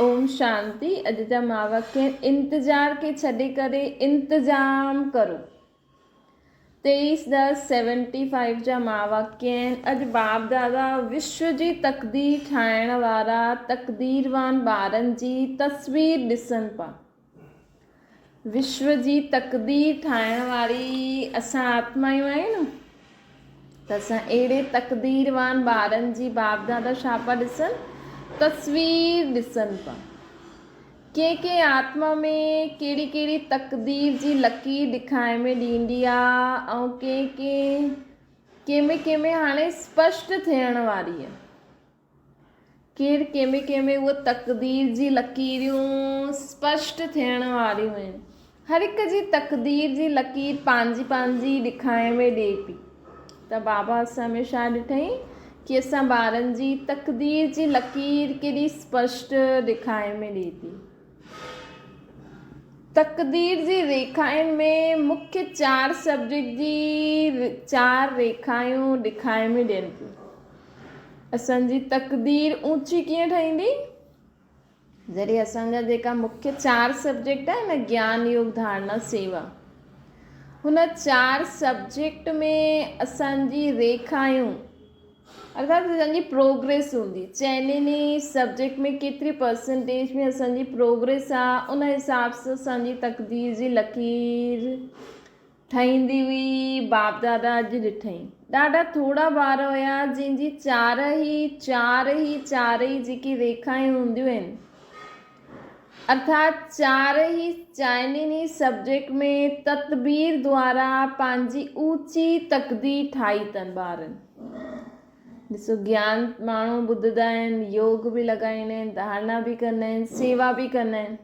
ओम शांति। अॼु जा मावक इंतजार के छॾे करे इंतजाम करो। 23/10/75 जा मावक अॼु बाप दादा विश्व जी तक़दीर ठाहिण वारा तक़दीरवान ॿारनि जी तस्वीर ॾिसनि पिया। विश्व जी तक़दीर ठाहिण वारी असां आत्मायूं आहियूं न, त असां अहिड़े तक़दीरवान ॿारनि जी बाप दादा छा पिया ॾिसनि, तस्वीर ॾिसनि पिया। के आत्मा में कहिड़ी कहिड़ी तक़दीर जी लकीर ॾेखारे में ॾींदी आहे ऐं कंहिंमें हाणे स्पष्ट थियण वारी आहे। कंहिंमें उहा तक़दीर जी लकीरियूं स्पष्ट थियण वारियूं आहिनि। हर हिक जी तक़दीर जी लकीर पंहिंजी पंहिंजी ॾेखारे में ॾिए पई। त बाबा असां में छा ॾिठई कि असां ॿारनि जी तक़दीर जी लकीर केॾी स्पष्ट ॾेखारे में ॾिए थी। तक़दीर जी रेखाउनि में मुख्य 4 सब्जेक्ट जी 4 रेखायूं ॾेखारे में ॾियनि थियूं। असांजी तक़दीर ऊंची कीअं ठहींदी, जॾहिं असांजा जेका मुख्य 4 सब्जेक्ट आहे न, ज्ञान योग धारणा सेवा, हुन 4 सब्जेक्ट में असांजी रेखायूं अर्थात असांजी प्रोग्रेस हूंदी। चइनि सब्जेक्ट में केतिरी परसेंटेज में असांजी प्रोग्रेस आहे, उन हिसाब सां असांजी तक़दीर जी लकीर ठहींदी हुई। बाप दादा अॼु ॾिठई ॾाढा थोरा ॿार हुया जंहिंजी चार ई जेकी रेखायूं हूंदियूं आहिनि, अर्थात चइनि सब्जेक्ट में तदबीर द्वारा पंहिंजी ऊंची तक़दीर ठाही अथनि ॿारनि। ॾिसो, ज्ञान माण्हू ॿुधंदा आहिनि, योग बि लॻाईंदा आहिनि, धारणा बि कंदा आहिनि, सेवा बि कंदा आहिनि।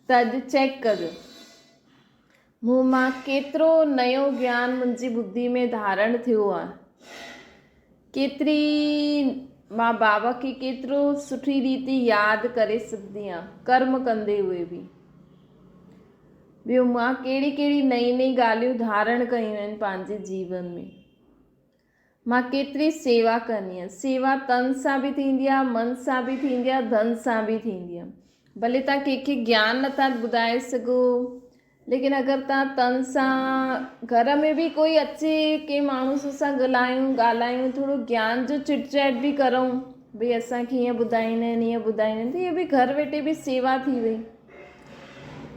त अॼु चेक कजो मां केतिरो नयो ज्ञान मुंहिंजी बुद्धि में धारण थियो आहे, मां बाबा खे केतिरो सुठी रीति यादि करे सघंदी आहियां कर्म कंदे हुए बि। ॿियो, मां कहिड़ी नई ॻाल्हियूं धारण कयूं आहिनि पंहिंजे जीवन में। मां केतिरी सेवा कंदी आहियां। सेवा तन सां बि थींदी आहे, मन सां बि थींदी आहे, धन सां बि थींदी आहे। भले तव्हां कंहिंखे ज्ञान नथा ॿुधाए सघो, लेकिन अगरि तव्हां तन सां, घर में बि कोई अचे, कंहिं माण्हू सां ॻाल्हायूं, थोरो ज्ञान जो चिट चैट बि करूं, भई असांखे हीअं ॿुधाईंदा आहिनि त इहे बि घर वेठे बि सेवा थी वई।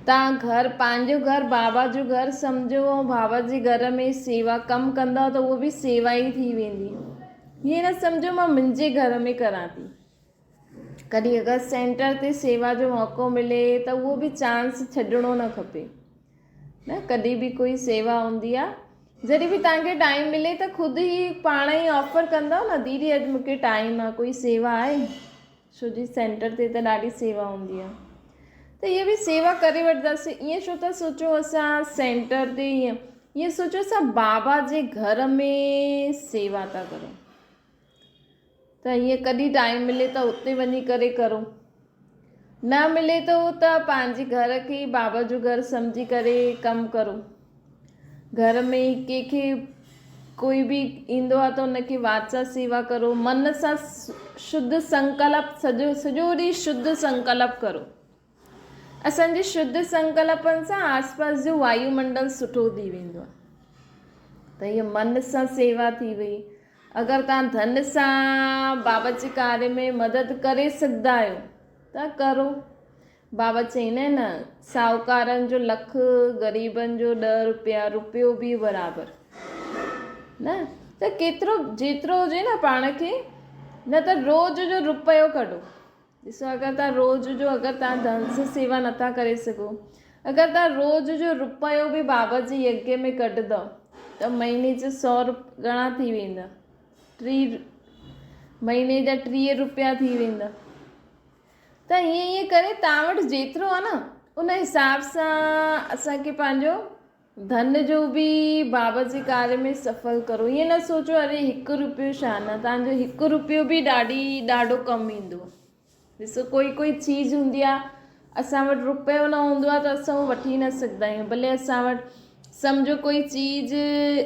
तव्हां पंहिंजो घर बाबा जो घर सम्झो ऐं बाबा जे घर में सेवा कमु कंदा त उहो बि सेवा ई थी वेंदी। हीअं न सम्झो मां मुंहिंजे घर में करां थी। कॾहिं अगरि सेंटर ते सेवा जो मौक़ो मिले त उहो बि चांस छॾिणो न खपे न। कॾहिं बि कोई सेवा हूंदी आहे, जॾहिं बि तव्हांखे टाइम मिले त ख़ुदि ई पाण ई ऑफर कंदव न, दीदी अॼु मूंखे टाइम आहे, कोई सेवा आहे, छो जी सेंटर ते त ॾाढी सेवा हूंदी आहे। त इहे बि सेवा करे वठंदासीं। ईअं छो था सोचो असां सेंटर ते, ईअं सोचो असां बाबा जे घर में सेवा था करूं। त ईअं कॾहिं टाइम मिले त उते वञी करे करो, न मिले त पंहिंजे घर खे बाबा जो घर सम्झी करे कमु करो। घर में कंहिंखे कोई बि ईंदो आहे त उनखे वाचा सेवा करो। मन सां शुद्ध संकल्प, सॼो ॾींहुं शुद्ध संकल्प करो। असांजे शुद्ध संकल्पनि सां आसपास जो वायुमंडल सुठो थी वेंदो आहे। त हीअ मन सां सेवा थी वई। अगरि तव्हां धन सां बाबा जे कार्य में मदद करे सघंदा आहियो त करो। बाबा चईंदा आहिनि न, साहूकारनि जो लखु, ग़रीबनि जो 10 रुपया, रुपयो बि बराबरि न। त जेतिरो हुजे न पाण खे, न त रोज़ जो रुपयो कढो। ॾिसो, अगरि तव्हां धन सां सेवा नथा करे सघो, अगरि तव्हां रोज़ जो रुपयो बि बाबा जे यज्ञ में कढंदव त महीने जा 100 घणा थी वेंदा, महीने जा 30 रुपया थी वेंदा। त हीअं करे तव्हां वटि जेतिरो आहे न, उन हिसाब सां असांखे पंहिंजो धन जो बि बाबा जे कार्य में सफल करो। ईअं न सोचो अरे 1 रुपयो छा न, तव्हांजो 1 रुपयो बि ॾाढो कमु ईंदो। ॾिसो, कोई चीज़ हूंदी आहे, असां वटि रुपयो न हूंदो आहे त असां उहो वठी न सघंदा आहियूं। भले असां वटि सम्झो कोई चीज़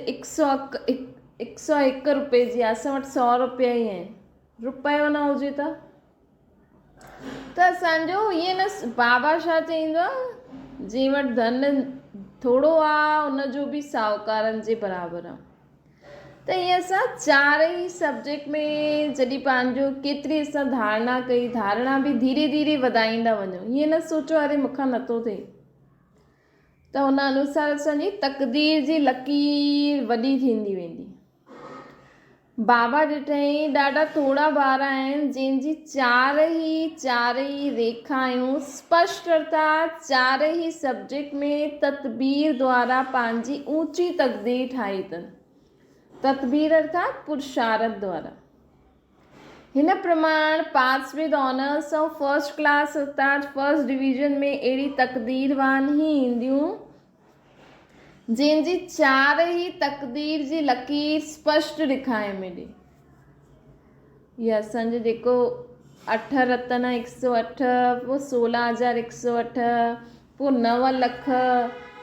101 रुपए जी आहे, असां वटि 100 रुपया ई आहिनि, रुपयो न हुजे त त असांजो ईअं न बाबा छा चईंदो आहे, जंहिं वटि धन थोरो आहे उनजो बि साहूकारनि जे बराबरि आहे। त ईअं असां चारई सब्जेक्ट में जॾहिं पंहिंजो केतिरी असां धारणा कई, धारणा बि धीरे धीरे वधाईंदा वञूं। ईअं न सोचो अरे मूंखां नथो थिए, त उन अनुसार असांजी तक़दीर जी लकीर वॾी थींदी वेंदी। बाबा ॾिठईं ॾाढा थोरा ॿार आहिनि जंहिंजी चारई रेखायूं स्पष्ट अर्थात चारई सब्जेक्ट में तदबीर द्वारा पंहिंजी ऊंची तक़दीर ठाही अथनि। तदबीर अर्थात पुरुषार्थ द्वारा। हिन प्रमाण पास विद ऑनर्स ऐं फर्स्ट क्लास अर्थात फर्स्ट डिवीजन में अहिड़ी तक़दीरवान ई ईंदियूं जंहिंजी चारई तक़दीर जी लकीर स्पष्ट ॾेखारे में ॾे। इहा असांजो जेको 8 रतन 108, पोइ 16,108, पोइ 9 लख,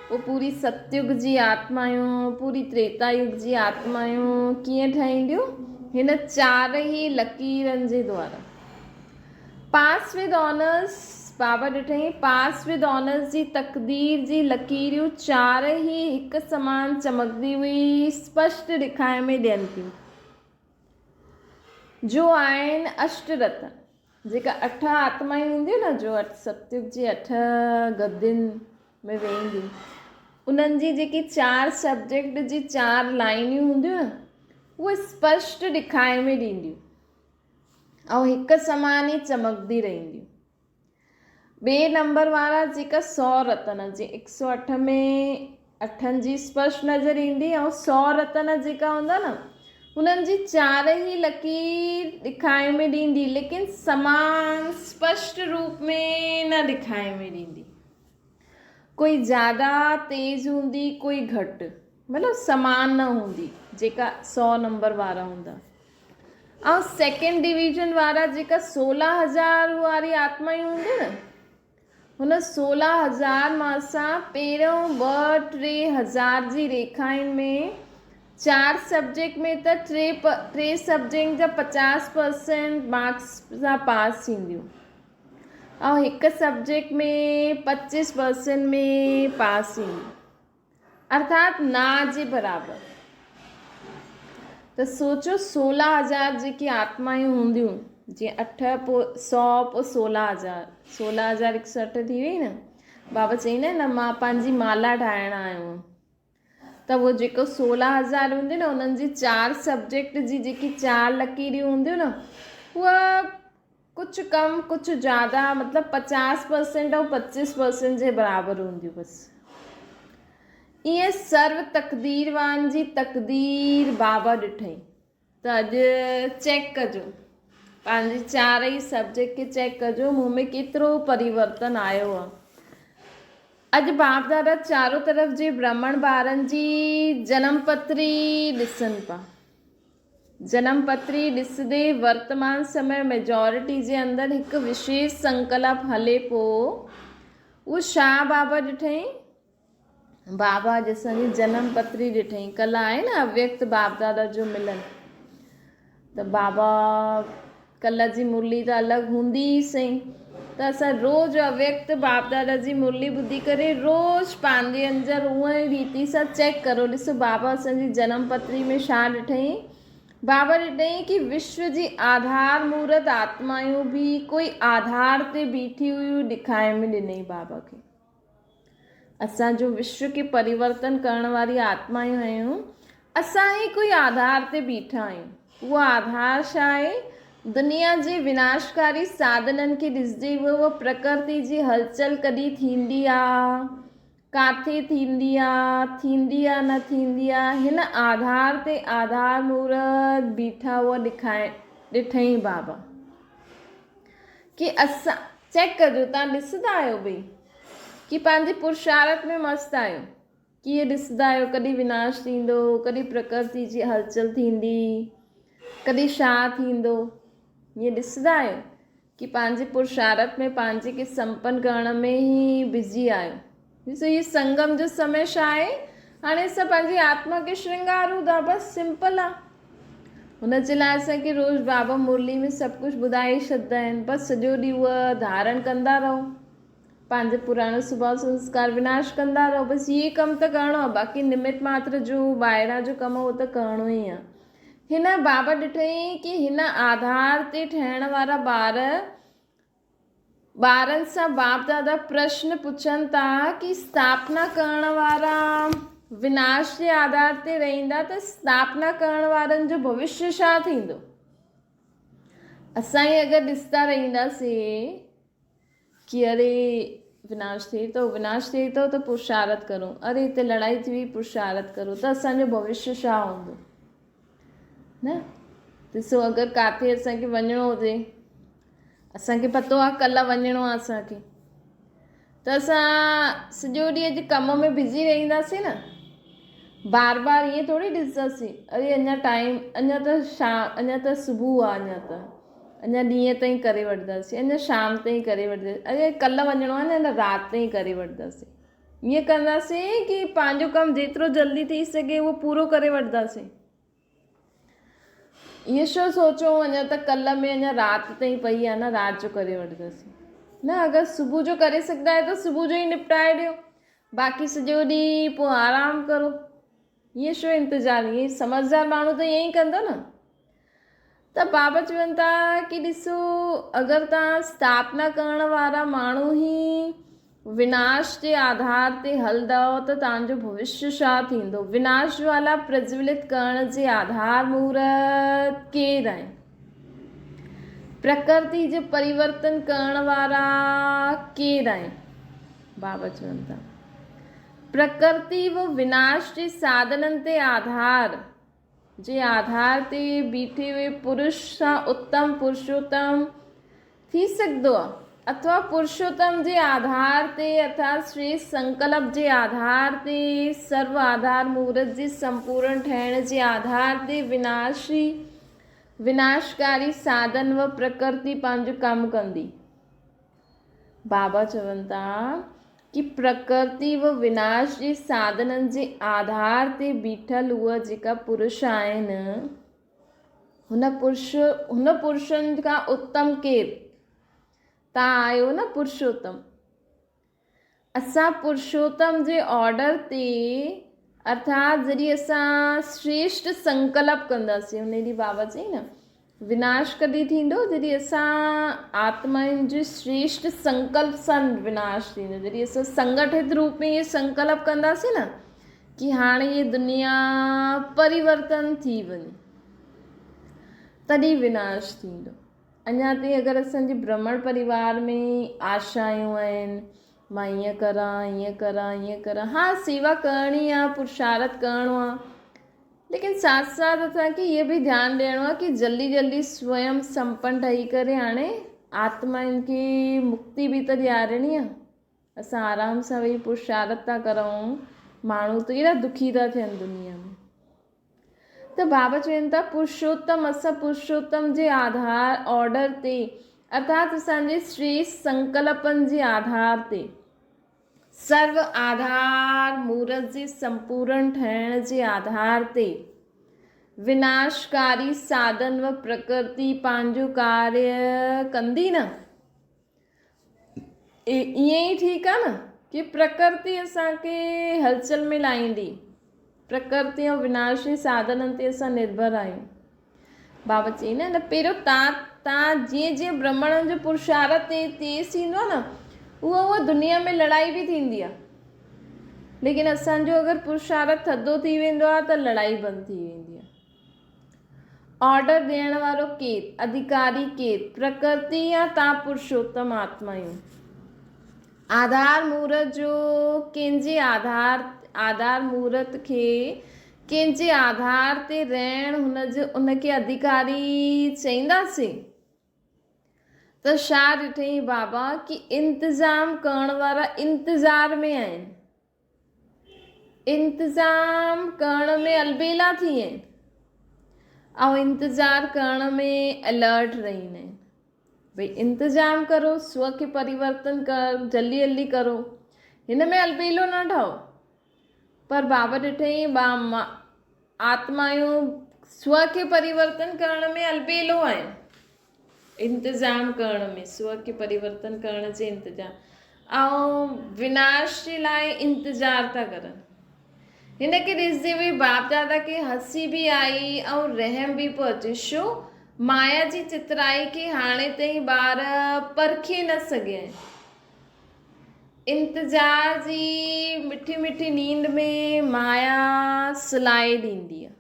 पोइ पूरी सतयुग जी आत्मायूं, पूरी त्रेता युग जी आत्मायूं कीअं ठहींदियूं, हिन चारई लकीरनि जे द्वारा। पास विद ऑनर्स, बाबा ॾिठईं पास विद ऑनर्स जी तक़दीर जी लकीरियूं चारई हिकु समान चमकदी हुई स्पष्ट ॾेखारे में ॾियनि थियूं, जो आहिनि अष्टरत्न, जेका 8 आत्मायूं हूंदियूं न, जो सतयुग जी 8 गद्दियुनि में वेंदियूं, उन्हनि जी जेकी 4 सब्जेक्ट जी 4 लाइनियूं हूंदियूं न, उहे स्पष्ट ॾेखारे में ॾींदियूं ऐं हिकु समान ई चमकदी रहंदियूं। ॿिए नंबर वारा जेका 100 रतन जी 108 में 8 जी स्पष्ट नज़र ईंदी, ऐं 100 रतन जेका हूंदा न उन्हनि जी चारई लकीर ॾेखारे में ॾींदी, लेकिन समान स्पष्ट रूप में न ॾेखारे में ॾींदी। कोई ज़्यादा तेज़ हूंदी, कोई घटि, मतिलबु समान न हूंदी जेका 100 नंबर वारा हूंदा। ऐं सेकेंड डिवीजन वारा जेका 16,000 वारी आत्मायूं हूंदियूं न, हुन 16,000 मां असां पहिरियों 2-3 जी रेखाउनि में 4 सब्जेक्ट में त 3 सब्जेक्ट जा 50% मार्क्स सां पास थींदियूं ऐं हिकु सब्जेक्ट में 25% में पास थींदियूं, अर्थात ना जे बराबरि। त सोचो 16,000 जेकी आत्मायूं हूंदियूं, जीअं 8 पोइ 100 पोइ 16,000, 16,108 थी वई न। बाबा चईंदा आहिनि न मां पंहिंजी माला ठाहिण आयो, त उहो जेको 16,000 हूंदी न उन्हनि जी 4 सब्जेक्ट जी जेकी 4 लकीरियूं हूंदियूं न, उहा कुझु कम कुझु ज़्यादा, मतिलबु 50% ऐं 25% जे बराबरि हूंदियूं बसि। ईअं सर्व तक़दीरवान जी तक़दीर बाबा ॾिठईं। त अॼु चेक कजो, पंहिंजी चारई सब्जेक्ट खे चेक कजो, मूं में केतिरो परिवर्तन आयो आहे। अॼु बाप दादा चारों तरफ़ जे भ्रमण ॿारनि जी जनम पत्री ॾिसनि पिया। जनम पत्री ॾिसंदे वर्तमान समय मेजॉरिटी जे अंदरि हिकु विशेष संकल्प हले पियो। उहो छा बाबा ॾिठईं? बाबा अॼु असांजी जनम पत्री ॾिठईं। कल्ह आहे न अव्यक्त बाप दादा जो मिलन, त बाबा कल्ह जी मुरली त अलॻि हूंदी ई सही, त असां रोज़ु अव्यक्त बाप दादा जी मुरली ॿुधी करे रोज़ु पंहिंजे अंदरि उहा ई रीति सां चेक करो। ॾिसो बाबा असांजी जनम पत्री में छा ॾिठईं? बाबा ॾिठईं कि विश्व जी आधार मूर्त आत्मायूं बि कोई आधार ते बीठी हुयूं ॾेखारे में ॾिनई बाबा खे। असांजो विश्व खे परिवर्तन करण वारी आत्मायूं आहियूं, असां ई कोई आधार ते बीठा आहियूं। उहो आधार छा आहे? दुनिया जे विनाशकारी साधननि खे ॾिसजे उहो प्रकृति जी हलचल कॾहिं थींदी आहे, काथे थींदी आहे न थींदी आहे, हिन आधार ते आधार मूर्त बीठा हुआ ॾिठईं बाबा कि असां चेक कजो, तव्हां ॾिसंदा आहियो भई कि पंहिंजे पुरुषार्थ में मस्तु आहियो, कीअं ॾिसंदा आहियो कॾहिं विनाश थींदो, कॾहिं प्रकृति जी हलचल थींदी, कॾहिं छा थींदो, ईअं ॾिसंदा आहियो कि पंहिंजे पुरुषार्थ में पंहिंजे खे संपन्न करण में ई बिज़ी आहियो। ॾिसो हीअ संगम जो समय छा आहे? हाणे असां पंहिंजी आत्मा खे श्रृंगारूं था, बसि सिंपल आहे। हुनजे लाइ असांखे रोज़ु बाबा मुरली में सभु कुझु ॿुधाए छॾींदा आहिनि। बसि सॼो ॾींहुं उहा धारण कंदा रहो, पंहिंजे पुराणो स्वभाव संस्कार विनाश कंदा रहो। बसि इहे कमु त करिणो आहे, बाक़ी निमित मात्र जो ॿाहिरां जो कमु आहे उहो त करिणो ई आहे। हिन बाबा ॾिठईं कि हिन आधार ते ठहण वारा ॿारनि सां बाप दादा प्रश्न पुछनि था कि स्थापना करण वारा विनाश जे आधार ते रहंदा त स्थापना करण वारनि जो भविष्य छा थींदो। असां ई अगरि ॾिसंदा रहंदासीं कि अरे विनाश थिए थो त पुरुषार्थ करो, अरे हिते लड़ाई थी हुई पुरुषार्थ करो, त असांजो भविष्य छा हूंदो न। ॾिसो, अगरि किथे असांखे वञिणो हुजे, असांखे पतो आहे कल्ह वञिणो आहे असांखे, त असां सॼो ॾींहुं अॼु कम में बिज़ी रहंदासीं न। बार बार ईअं थोरी ॾिसंदासीं अरे अञा टाइम, अञा त सुबुह आहे, अञा ॾींहं ताईं करे वठंदासीं, अञा शाम ताईं करे वठंदासीं, अरे कल्ह वञिणो आहे न, अञा राति ताईं करे वठंदासीं। ईअं कंदासीं कि पंहिंजो कमु जेतिरो जल्दी थी सघे उहो पूरो करे वठंदासीं। ईअं छो सोचो अञा त कल्ह में अञा राति ताईं पई आहे न, राति जो करे वठंदासीं न। अगरि सुबुह जो करे सघंदा आहियो त सुबुह जो ई निपटाए ॾियो, बाक़ी सॼो ॾींहुं पोइ आराम करो। ईअं छो इंतज़ारु, ईअं समझदार माण्हू त ईअं ई कंदो न। त बाबा चवनि था कि ॾिसो, अगरि तव्हां स्थापना करण वारा माण्हू ई विनाश जे आधार ते हलंदव त तव्हांजो भविष्य छा थींदो। विनाश वाला प्रज्वलित करण जे आधार मूर्त केरु आहिनि? प्रकृति जो परिवर्तन करण वारा केरु आहिनि? बाबा चवनि था प्रकृति वो विनाश जे साधननि ते आधार ते बीठे हुए पुरुष सां उत्तम पुरुषोत्तम थी सघंदो आहे, अथवा पुरुषोत्तम जे आधार ते अर्थात श्रेष्ठ संकल्प जे आधार ते सर्व आधार मूर्त जे संपूर्ण ठहण जे आधार ते विनाशकारी साधन व प्रकृति पंहिंजो कमु कंदी। बाबा चवनि था कि प्रकृति व विनाश जे साधननि जे आधार ते बीठल उहा जेका पुरुष आहिनि, हुन पुरुषनि खां उत्तम केरु? तव्हां आहियो न पुरुषोत्तम। असां पुरुषोत्तम जे ऑर्डर ते अर्थात जॾहिं असां श्रेष्ठ संकल्प कंदासीं, हुन ॾींहुं बाबा चई न विनाश कॾहिं थींदो, जॾहिं असां आत्माउनि जे श्रेष्ठ संकल्प सां विनाश थींदो। जॾहिं असां संगठित रूप में इहे संकल्प कंदासीं न कि हाणे ये दुनिया परिवर्तन थी वञे, तॾहिं विनाश थींदो। अञा ताईं अगरि असांजे ब्राह्मण परिवार में आशायूं आहिनि, मां ईअं करां, हा सेवा करणी आहे, पुरुषार्थ करिणो आहे, लेकिन साथ साथ असांखे इहो बि ध्यानु ॾियणो आहे कि जल्दी स्वयं संपन्न ठही करे हाणे आत्माउनि खे मुक्ति बि त ॾियारणी आहे। असां आराम सां वेही पुरुषार्थ था करूं, माण्हू त एॾा दुखी था थियनि दुनिया में। त बाबा चवनि था पुरुषोत्तम, असां पुरुषोत्तम जे आधार ऑर्डर ते अर्थात असांजे श्रेष्ठ संकल्पनि जे आधार ते सर्व आधार मूर्त जे संपूर्ण ठहण जे आधार ते विनाशकारी साधन व प्रकृति पंहिंजो कार्य कंदी न। ईअं ई ठीकु आहे न कि प्रकृति असांखे हलचल में लाहींदी, प्रकृति ऐं विनाश जे साधननि ते असां निर्भर आहियूं। बाबा चई न पहिरियों तव्हां जीअं ब्राह्मणनि जो पुरुषार्थ तेज़ थींदो आहे न, उहा दुनिया में लड़ाई बि थींदी आहे, लेकिन असांजो अगरि पुरुषार्थ थधो थी वेंदो आहे त लड़ाई बंदि थी वेंदी आहे। ऑर्डर ॾियण वारो केरु? अधिकारी केरु? प्रकृति या तव्हां पुरुषोत्तम आत्मायूं? आधार मूर्त जो कंहिंजे आधार मूर्त खे कंहिंजे आधार ते रहण उनखे अधिकारी चईंदासीं? त छा ॾिठई बाबा कि इंतज़ाम करण वारा इंतज़ार में आहिनि, इंतज़ाम करण में अलबेला थी आहिनि ऐं इंतज़ार करण में अलर्ट रहंदा आहिनि। भई इंतज़ाम करो, स्व खे परिवर्तन कर, जल्दी करो, हिन में अलबेलो न ठाओ। पर बाबा ॾिठई आत्मायूं स्व खे परिवर्तन करण में अलबेलो आहिनि, इंतज़ाम करण में, स्व खे परिवर्तन करण जे इंतज़ाम ऐं विनाश जे लाइ इंतज़ार था करनि। हिन खे ॾिसंदे हुए बाप दादा खे हंसी बि आई ऐं रहम बि पियो अचे। छो? माया जी चित्राई खे हाणे ताईं ॿार परखे न सघिया आहिनि। इंतज़ार जी मिठी मिठी नींद में माया सुलाए ॾींदी आहे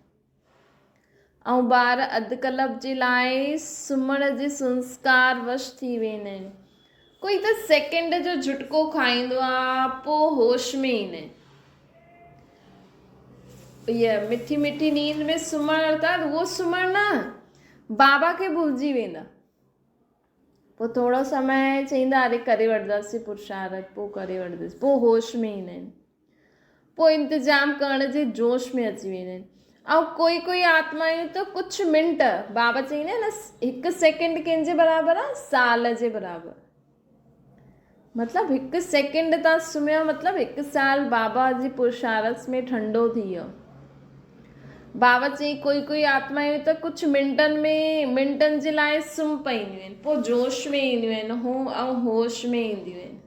ऐं ॿार अधु कलाक जे लाइ सुम्हण जे संस्कार वश थी वेंदा आहिनि। कोई त सेकेंड जो झुटको खाईंदो आहे, पोइ होश में ईंदा आहिनि। इहा मिठी मिठी नींद में सुम्हण अर्थात उहो सुम्हण न, बाबा खे भुलिजी वेंदा। पोइ थोरो समय चईंदा अरे करे वठंदासीं पुरुषार्थ, पोइ करे वठंदासीं, पोइ होश में ईंदा आहिनि, पोइ इंतज़ाम करण जे जोश में अची वेंदा आहिनि। ऐं कोई आत्मायूं त कुझु मिंट, बाबा चईंदा आहिनि न, हिकु सेकेंड कंहिंजे बराबरि आहे? साल जे बराबरि। मतिलबु हिकु सेकेंड तव्हां सुम्हियो, मतिलबु हिकु साल बाबा जी पुरुषार्थ में ठंडो थी वियो। बाबा चई कोई आत्मायूं त कुझु मिंटनि जे लाइ सुम्ही पईंदियूं आहिनि, पोइ जोश में ईंदियूं आहिनि ऐं होश में ईंदियूं आहिनि।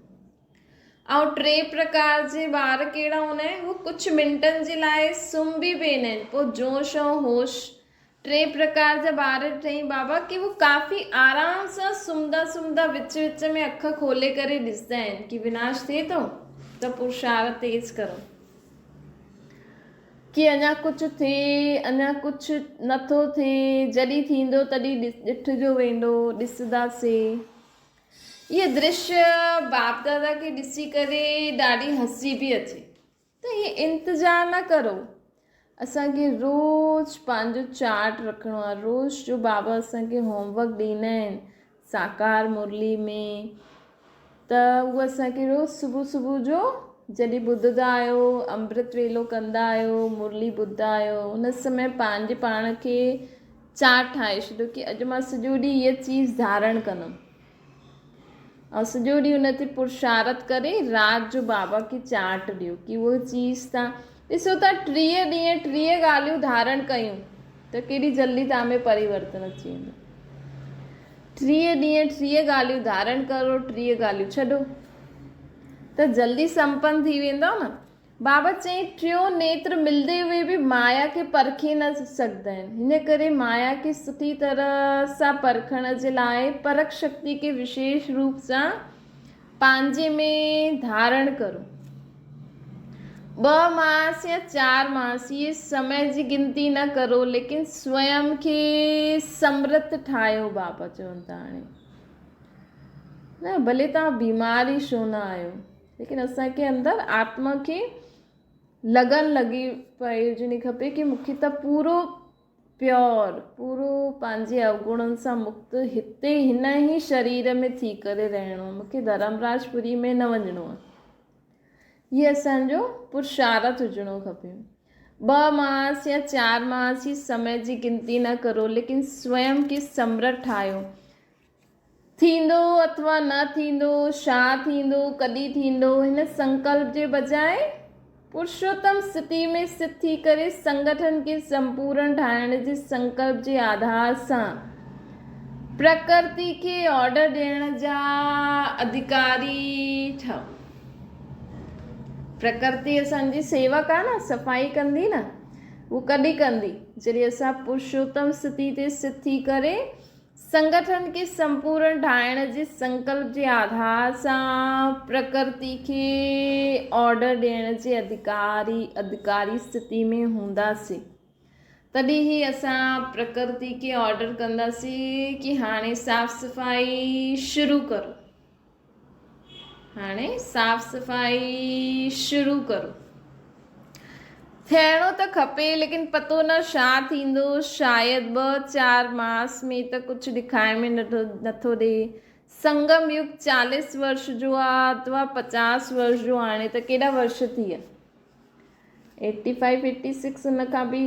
ऐं टे प्रकार जे ॿार कहिड़ा हूंदा आहिनि? उहो कुझु मिंटनि जे लाइ सुम्ही बि वेंदा आहिनि, पोइ जोश ऐं होश। टे प्रकार जा ॿार चई बाबा कि वो काफ़ी आराम सां सुम्हंदा विच में अख खोले करे ॾिसंदा आहिनि कि विनाश थिए थो त पुरुषार्थ तेज करो, कि अञा कुझु थिए, अञा कुझु नथो थिए, जॾहिं थींदो तॾहिं ॾिठिजो वेंदो, ॾिसंदासीं। इहे दृश्य बाप दादा खे ॾिसी करे ॾाढी हंसी बि अचे। त इहे इंतज़ार न करो, असांखे रोज़ु पंहिंजो चार्ट रखिणो आहे। रोज़ु जो बाबा असांखे होमवर्क ॾींदा आहिनि साकार मुरली में, त उहो असांखे रोज़ु सुबुह जो जॾहिं ॿुधंदा आहियो, अमृत वेलो कंदा आहियो, मुरली ॿुधंदा आहियो, उन समय पंहिंजे पाण खे चार्ट ठाहे छॾियो कि अॼु मां सॼो ॾींहुं इहा चीज़ धारण कंदमि ऐं सॼो ॾींहुं उन ते पुरुषार्थ करे राति जो बाबा खे चार्ट ॾियो कि उहा चीज़ तव्हां ॾिसो था 30 ॾींहं 30 ॻाल्हियूं धारण कयूं त केॾी जल्दी तव्हां में परिवर्तन अची वेंदो। 30 ॾींहं 30 ॻाल्हियूं धारण करो, 30 ॻाल्हियूं छॾो त जल्दी संपन्न थी वेंदो न। बाबा चई टियों नेत्र मिलंदे हुए बि माया खे परखे न सघंदा आहिनि, हिन करे माया खे सुठी तरह सां परखण जे लाइ परख शक्ति खे विशेष रूप सां पंहिंजे में धारण करो। 2 मास या 4 मास ये समय जी गिनती न करो, लेकिन स्वयं खे समृद्ध ठाहियो। बाबा चवनि था हाणे न भले तव्हां बीमार ई छो न आहियो, लेकिन असांखे अंदरि आत्मा खे लगन लॻी पई हुजणी खपे कि मूंखे त पूरो प्योर, पूरो पंहिंजे अवगुणनि सां मुक्त हिते हिन ई शरीर में थी करे रहणो आहे, मूंखे धर्मराजपुरी में न वञिणो आहे। ये असांजो पुरुषार्थ हुजणो खपे। 2 मास या 4 मास ही समय जी गिनती न करो, लेकिन स्वयं खे समृद्ध ठाहियो। थींदो अथवा न थींदो, छा थींदो, कॾहिं थींदो, हिन संकल्प जे बजाय पुरुषोत्तम स्थिति में स्थित थी करे संगठन के संपूर्ण ठाहिण जे संकल्प जे आधार सां प्रकृति खे ऑर्डर ॾियण जा अधिकारी ठहो। प्रकृति असांजी सेवक आहे न, सफ़ाई कंदी न, वो कॾहिं कंदी? जॾहिं असां पुरुषोत्तम स्थिति ते स्थित थी करे संगठन के संपूर्ण ठाहिण जे संकल्प जे आधार सां प्रकृति खे ऑर्डर ॾियण जे अधिकारी स्थिति में हूंदासीं, तॾहिं ई असां प्रकृति खे ऑर्डर कंदासीं कि हाणे साफ़ सफ़ाई शुरू करो, हाणे साफ़ सफ़ाई शुरू करो। थियणो त खपे, लेकिन पतो न छा थींदो, शायदि 2-4 मास में त कुझु ॾेखारण में नथो ॾे। संगम युग 40 वर्ष जो आहे अथवा 50 वर्ष जो, हाणे त केॾा वर्ष थी विया, 85-86 हुन खां बि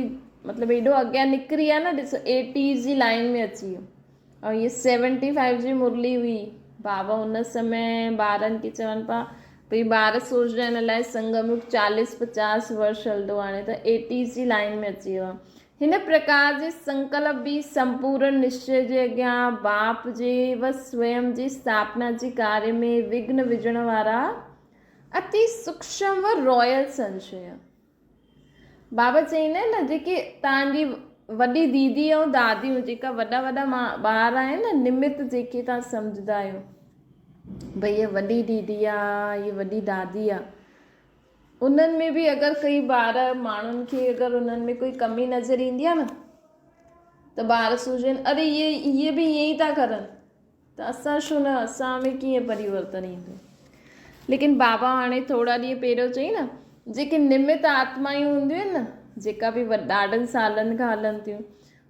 मतिलबु एॾो अॻियां निकिरी आहे न। ॾिसो 80 जी लाइन में अची वियो ऐं इहे 75 जी मुरली हुई। बाबा हुन समय ॿारनि खे चवनि पिया भई ॿार सोचंदा आहिनि अलाए संगम युग 40-50 वर्ष हलंदो, हाणे त 80 जी लाइन में अची वियो आहे। हिन प्रकार जे संकल्प भी संपूर्ण निश्चय जे अॻियां बाप जे व स्वयं जी स्थापना जे कार्य में विघ्न विझण वारा अति सूक्ष्म व रॉयल संशय। बाबा चईंदा आहिनि न, जेके तव्हांजी वॾी दीदी ऐं दादियूं जेका वॾा वॾा ॿार आहिनि न, निमित जेके तव्हां सम्झंदा आहियो, भई हीअ वॾी दीदी आहे, हीअ वॾी दादी आहे, उन्हनि में बि अगरि कई ॿार माण्हुनि खे अगरि उन्हनि में कोई कमी नज़र ईंदी आहे न, त ॿार सोचनि अरे इहे बि ईअं ई था करनि, त असां छो न, असां में कीअं परिवर्तन ईंदो। लेकिन बाबा हाणे थोरा ॾींहं पहिरियों चई न, जेके निमित आत्मायूं हूंदियूं आहिनि न, जेका बि ॾाढनि सालनि खां हलनि थियूं,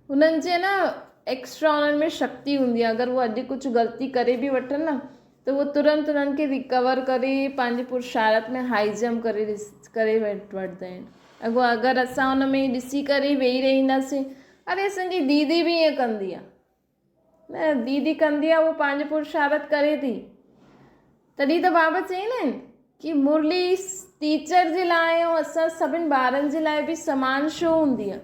उन्हनि जे न एक्स्ट्रा उन्हनि में शक्ति हूंदी आहे। अगरि उहे अॼु कुझु ग़लती करे बि वठनि न, त उहो तुरंत उन्हनि खे रिकवर करे पंहिंजे पुरुषार्थ में हाई जंप करे वठंदा आहिनि। अगरि असां हुन में ॾिसी करे वेही रहंदासीं, अरे असांजी दीदी बि ईअं कंदी आहे, न दीदी कंदी आहे, उहो पंहिंजो पुरुषार्थ करे थी। तॾहिं त बाबा चईंदा आहिनि कि मुरली टीचर जे लाइ ऐं असां सभिनि ॿारनि जे लाइ बि समान छो हूंदी आहे।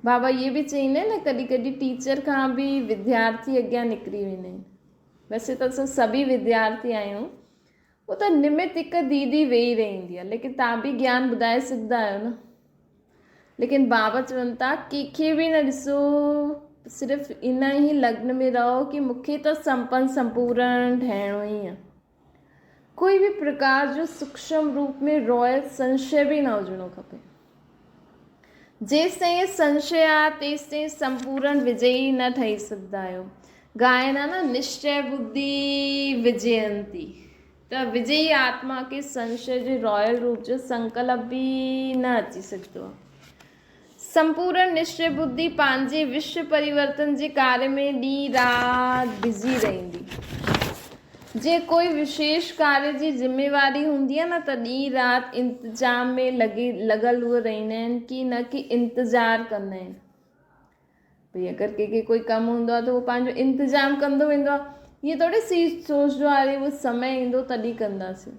बाबा इहे बि चईंदा आहिनि न, कॾहिं कॾहिं टीचर खां बि विद्यार्थी अॻियां निकिरी वेंदा आहिनि। वैसे त असां सभी विद्यार्थी आहियूं, वो त निमित हिकु दीदी वेही रहंदी आहे, लेकिन तव्हां बि ज्ञान ॿुधाए सघंदा आहियो न। लेकिन बाबा चवनि था कंहिंखे बि न ॾिसो, सिर्फ़ु इन ई लग्न में रहो कि मूंखे त संपन्न संपूर्ण ठहिणो ई आहे। कोई भी प्रकार जो सूक्ष्म रूप में रॉयल संशय भी न हुजणो खपे। जेसिताईं संशय आहे तेसिताईं संपूर्ण विजयी न ठही सघंदा आहियो। गायन आहे न, निश्चय बुद्धि विजयंती, त विजयी आत्मा के संशय जे रॉयल रूप जो संकल्प भी न अची सघंदो आहे। संपूर्ण निश्चय बुद्धि पंहिंजे विश्व परिवर्तन जे कार्य में ॾींहुं राति बिज़ी रहंदी। जे कोई विशेष कार्य जी जिम्मेवारी हूंदी आहे न, त ॾींहुं राति इंतजाम में लॻल उहे रहंदा आहिनि कि न कि इंतज़ारु कंदा आहिनि। भई अगरि कंहिंखे कोई कमु हूंदो आहे त उहो पंहिंजो इंतज़ाम कंदो वेंदो आहे। ईअं थोरी सोचदो आहे अरे उहो समय ईंदो तॾहिं कंदासीं।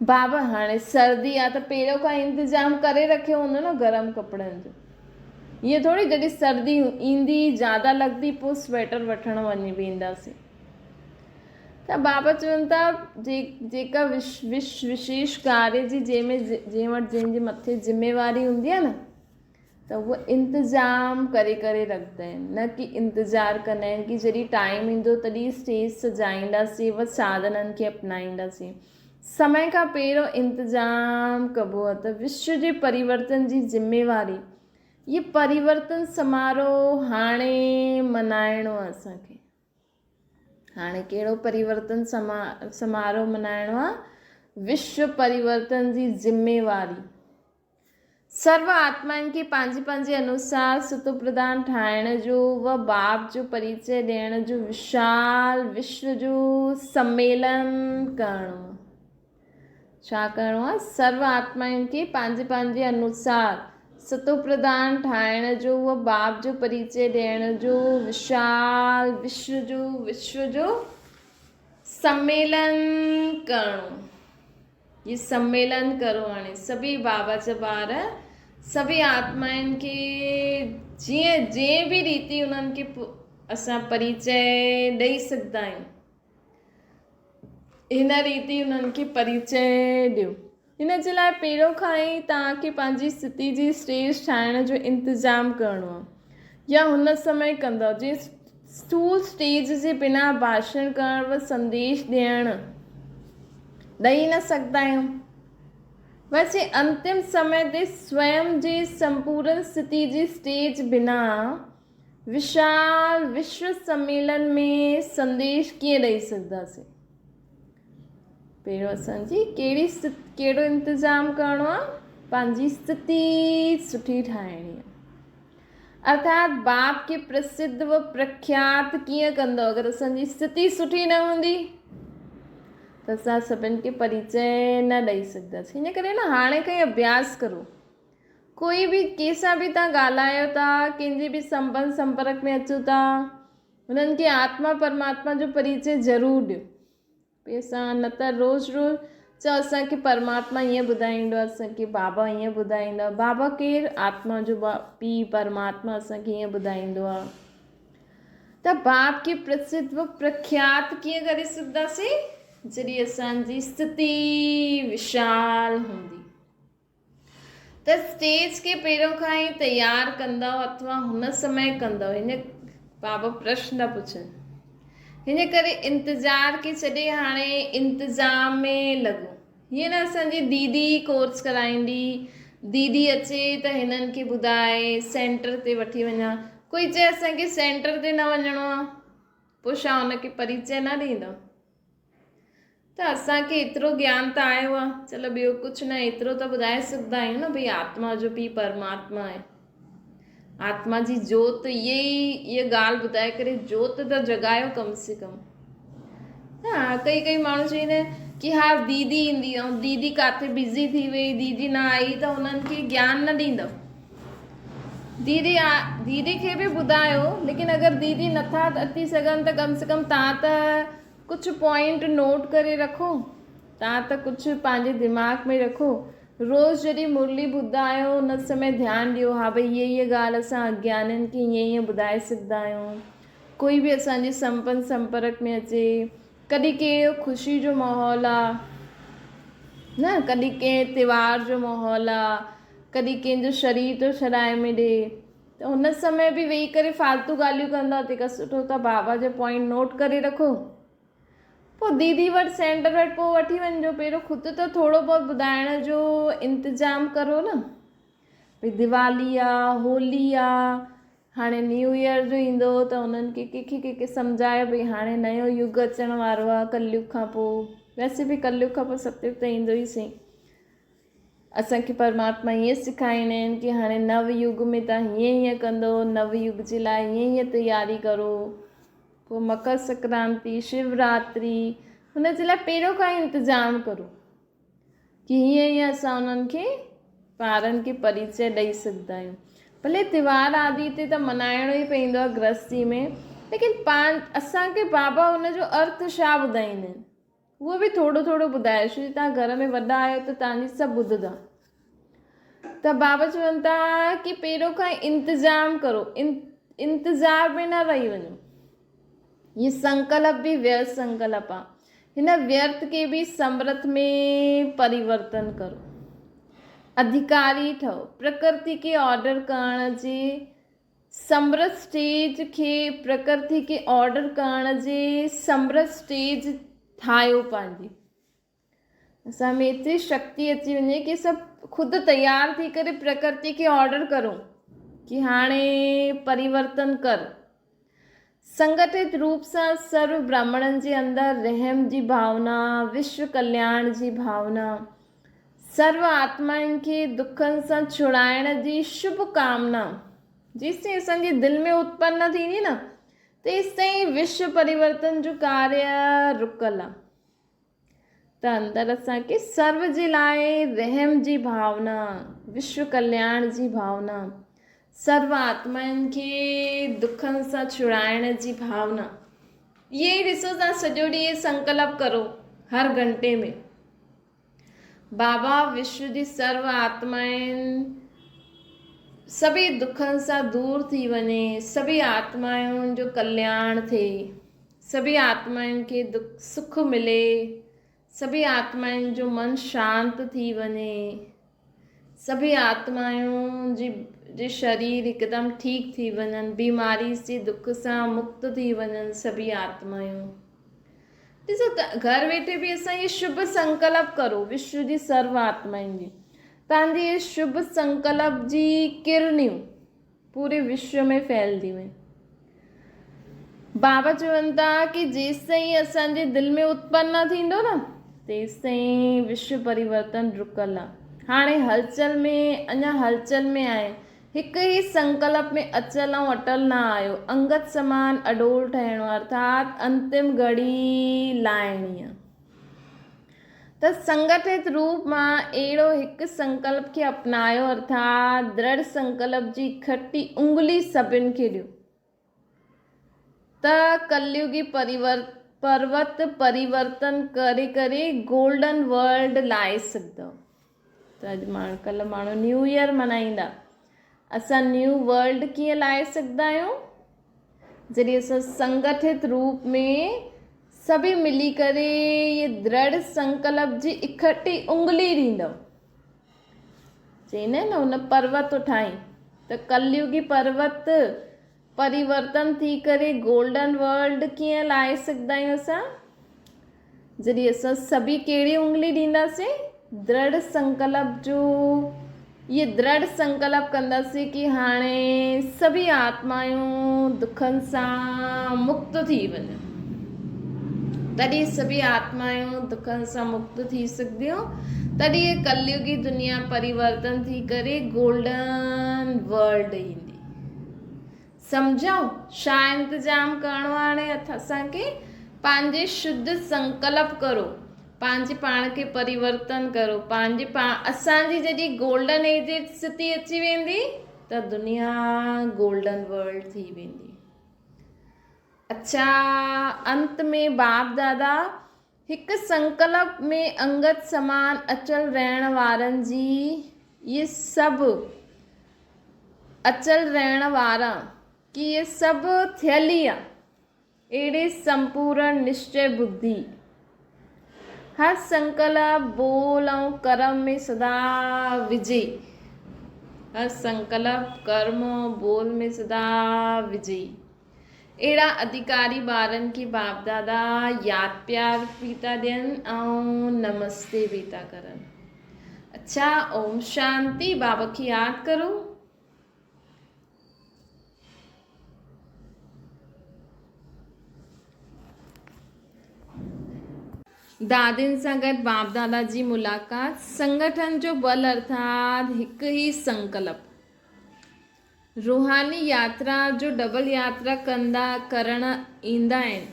बाबा हाणे सर्दी आहे त पहिरियों खां इंतज़ाम करे रखियो हूंदो न गरम कपिड़नि जो। ईअं थोरी जॾहिं सर्दी ईंदी ज़्यादा लॻंदी पोइ स्वेटर वठणु वञी वेंदासीं। त बाबा चवनि था जेका विशेष कार्य जी जंहिं वटि जंहिंजे मथे जिम्मेवारी हूंदी आहे न, त उहो इंतज़ाम करे रखंदा आहिनि, न कि इंतज़ारु कंदा आहिनि कि जॾहिं टाइम ईंदो तॾहिं स्टेज सजाईंदासीं व साधननि खे अपनाईंदासीं। समय खां पहिरियों इंतज़ाम कबो आहे। त विश्व जे परिवर्तन जी जिम्मेवारी, ये परिवर्तन समारोह हाणे मनाइणो आहे असांखे। हाणे कहिड़ो परिवर्तन समारोह मनाइणो आहे? विश्व परिवर्तन जी जिम्मेवारी। सर्व आत्माउनि खे पंहिंजे अनुसार सुतप्रधान ठाहिण जो व बाप जो परिचय ॾियण जो विशाल विश्व जो सम्मेलन करणो आहे। छा करणो आहे? सर्व आत्माउनि खे पंहिंजे अनुसार सतोप्रधान ठाहिण जो व बाप जो परिचय ॾियण जो विशाल विश्व जो सम्मेलन करणो। ये सम्मेलन करो हाणे सभी बाबा जा ॿार, सभी आत्माउनि खे जीअं बि रीति उन्हनि खे असां परिचय ॾेई सघंदा आहियूं, हिन रीति उन्हनि खे परिचय ॾियो। हिन जे लाइ पहिरियों खां ई तव्हांखे पंहिंजी स्थिति जी स्टेज ठाहिण जो इंतज़ाम करिणो आहे, या हुन समय कंदव जे स्थूल स्टेज जे बिना भाषण करण व संदेश ॾेई न सघंदा आहियूं। वैसे अंतिम समय ते स्वयं जे संपूर्ण स्थिति जी स्टेज बिना विशाल विश्व सम्मेलन में संदेश कीअं ॾेई सघंदासीं? पहिरियों असांजी कहिड़ो इंतज़ाम करिणो आहे? पंहिंजी स्थिति सुठी ठाहिणी आहे। अर्थात बाप के प्रसिद्ध व प्रख्यात कीअं कंदो? अगरि असांजी स्थिति सुठी न हूंदी त असां सभिनि खे परिचय न ॾेई सघंदासीं। हिन करे न हाणे खां ई अभ्यास करो। कोई बि कंहिंसां बि तव्हां ॻाल्हायो था, कंहिंजे बि संपर्क में अचो था, हुननि खे आत्मा परमात्मा जो परिचय ज़रूरु ॾियो। असां न त रोज़ चओ असांखे परमात्मा ईअं ॿुधाईंदो आहे, असांखे बाबा ईअं ॿुधाईंदा। बाबा केरु? आत्मा जो पीउ परमात्मा असांखे ईअं ॿुधाईंदो आहे। त बाप खे प्रसिद्ध व प्रख्यात कीअं करे सघंदासीं? जॾहिं असांजी स्थिति विशाल हूंदी। त स्टेज खे पहिरियों खां ई तयारु कंदव अथवा हुन समय कंदव। हिन बाबा प्रश्न पुछनि, हिन करे इंतज़ार खे छॾे हाणे इंतज़ाम में लॻो। हीअं न असांजी दीदी कोर्स कराईंदी, दीदी अचे त हिननि खे ॿुधाए सेंटर ते वठी वञा। कोई चए असांखे सेंटर ते न वञिणो आहे, पोइ छा हुनखे परिचय न ॾींदो? त असांखे एतिरो ज्ञान त आयो आहे, चलो ॿियो कुझु न, एतिरो त ॿुधाए सघंदा आहियूं न भई आत्मा जो पीउ परमात्मा आहे, आत्मा जी जोत। इहा ॻाल्हि ॿुधाए करे जोत त जॻायो कम से कम। हा, कई माण्हू चवंदा आहिनि कि हा दीदी ईंदी ऐं दीदी किथे बिज़ी थी वई, दीदी न आई त उन्हनि खे ज्ञान न ॾींदव। दीदी खे बि ॿुधायो, लेकिन अगरि दीदी नथा अची सघनि त कम से कम तव्हां त कुझु पॉइंट नोट करे रखो, तव्हां त कुझु पंहिंजे दिमाग़ में रखो। रोज़ जॾहिं मुरली ॿुधायो उन समय ध्यानु ॾियो, हा भई हीअ ॻाल्हि असां अज्ञाननि खे ईअं ॿुधाए सघंदा आहियूं। कोई बि असांजे संपर्क में अचे, कॾहिं कहिड़ो ख़ुशी जो माहौल आहे न, कॾहिं कंहिं त्योहार जो माहौल आहे, कॾहिं कंहिंजो शरीर थो छॾाए में ॾे, त हुन समय बि वेही करे फालतू ॻाल्हियूं कंदा, तंहिंखां सुठो त बाबा जो पॉइंट नोट करे रखो। पोइ दीदी वटि सेंटर वटि पोइ वठी वञिजो। पहिरियों ख़ुदि त थोरो बहुत ॿुधाइण जो इंतज़ाम करो न। भई दिवाली आहे, होली आहे, हाणे न्यू ईयर जो ईंदो त उन्हनि खे कंहिंखे सम्झायो भई हाणे नयो युग अचण वारो आहे कलयुग खां पोइ। वैसे बि कलयुग खां पोइ सत्युग त ईंदो ई सही। असांखे परमात्मा ईअं सेखारींदा आहिनि कि हाणे नव युग में तव्हां हीअं कंदो, नव युग जे लाइ हीअं तयारी करो। पोइ मकर संक्रांति, शिवरात्रि, हुन जे लाइ पहिरियों खां ई इंतज़ाम करो कि हीअं असां उन्हनि खे ॿारनि खे परिचय ॾेई सघंदा आहियूं। भले त्योहार आदि ते त मल्हाइणो ई पवंदो आहे गृहस्थी में, लेकिन असांखे बाबा हुनजो अर्थ छा ॿुधाईंदा आहिनि उहो बि थोरो ॿुधायो। छो तव्हां घर में वॾा आहियो त तव्हांजी सभु ॿुधंदा। त बाबा चवनि था कि पहिरियों खां इंतज़ाम करो, इंतज़ार में न रही वञो। ये संकल्प भी व्यर्थ संकल्प आहे। हिन व्यर्थ के भी समर्थ में परिवर्तन करो। अधिकारी ठहो, प्रकृति के ऑर्डर करण जे समर्थ स्टेज खे, प्रकृति के ऑर्डर करण जे समर्थ स्टेज ठाहियो पंहिंजी। असां में एतिरी शक्ति अची वञे कि सभु ख़ुदि तयार थी करे प्रकृति खे ऑर्डर करो कि हाणे परिवर्तन कर। संगठित रूप सां सर्व ब्राह्मणनि जे अंदरि रहम जी भावना, विश्व कल्याण जी भावना, सर्व आत्माउनि खे दुखनि सां छुड़ाइण जी शुभ कामना जेसिताईं असांजे दिलि में उत्पन्न न थींदी न, तेसिताईं विश्व परिवर्तन जो कार्य रुकल आहे। त अंदरि असांखे सर्व जे लाइ रहम जी भावना, विश्व कल्याण जी भावना, सर्व आत्माउनि खे दुखनि सां छुड़ाइण जी भावना, इहे ई ॾिसो तव्हां सॼो ॾींहुं संकल्प करो हर घंटे में। बाबा विश्व जी सर्व आत्माउनि सभी दुखनि सां दूर थी वञे, सभी आत्माउनि जो कल्याण थिए, सभी आत्माउनि खे सुख मिले, सभी आत्माउनि जो मन शांत थी वञे, सभी आत्माउनि जी शरीर हिकदमि ठीक थी वञनि, बीमारी जे दुख सां मुक्त थी वञनि सभी आत्माऊं। ॾिसो घर वेठे बि असां ये शुभ संकल्प करो विश्व जी सर्व आत्माउनि जी। तव्हांजी शुभ संकल्प जी किरणियूं पूरे विश्व में फैलंदियूं आहिनि। बाबा चवनि था कि जेसिताईं असांजे दिलि में उत्पन्न न थींदो न, तेसिताईं विश्व परिवर्तन रुकल आहे। हाणे हलचल में, अञा हलचल में आहे, हिकु ई संकल्प में अचल ऐं अटल न आयो। अंगत समान अडोल ठहिणो, अर्थात अंतिम घड़ी लाइणी आहे। त संगठित रूप मां अहिड़ो हिकु संकल्प खे अपनायो, अर्थात दृढ़ संकल्प जी खटी उंगली सभिनि खे ॾियो। त कलयुगी पर्वत परिवर्तन करे करे गोल्डन वर्ल्ड लाए सघंदव। त अॼु कल्ह माण्हू न्यू ईयर मल्हाईंदा, असां न्यू वर्ल्ड कीअं लाए सघंदा आहियूं? जॾहिं असां संगठित रूप में सभी मिली करे ये दृढ़ संकल्प जी इकट्ठी उंगली ॾींदव। चईंदा आहिनि न, हुन पर्वत उठाई त कलयुगी पर्वत परिवर्तन थी करे गोल्डन वर्ल्ड कीअं लाए सघंदा आहियूं असां? जॾहिं असां सभी कहिड़ी उंगली ॾींदासीं? दृढ़ संकल्प जो। ये दृढ़ संकल्प कंदासीं कि हाणे सभी आत्मायूं दुखनि सां मुक्त थी वञनि। तॾहिं सभी आत्मायूं दुखनि सां मुक्त थी सघंदियूं, तॾहिं ये कलयुगी दुनिया परिवर्तन थी करे गोल्डन वर्ल्ड ईंदी। सम्झो छा इंतजाम करिणो आहे? हाणे असांखे पंहिंजे शुद्ध संकल्प करो, पंहिंजे पाण खे परिवर्तन करो, असांजी जॾहिं गोल्डन एज जी स्थिति अची वेंदी त दुनिया गोल्डन वर्ल्ड थी वेंदी। अच्छा, अंत में बाप दादा हिकु संकल्प में अंगत समान अचल रहण वारनि जी, ये सभु अचल रहण वारा कि ये सभु थियल ई आहे, अहिड़े संपूर्ण निश्चय बुद्धि हर संकल्प बोल ऐं कर्म में सदा विजयी, हर संकल्प कर्म बोल में सदा विजयी। अहिड़ा अधिकारी ॿारनि खे बाप दादा यादि प्यार बि था ॾियनि ऐं नमस्ते बि था करनि। अच्छा, ओम शांति। बाबा खे यादि करो। दादियुनि सां गॾु बाप दादा जी मुलाक़ात। संगठन जो बल अर्थात हिकु ई संकल्प। रूहानी यात्रा जो डबल यात्रा करण ईंदा आहिनि।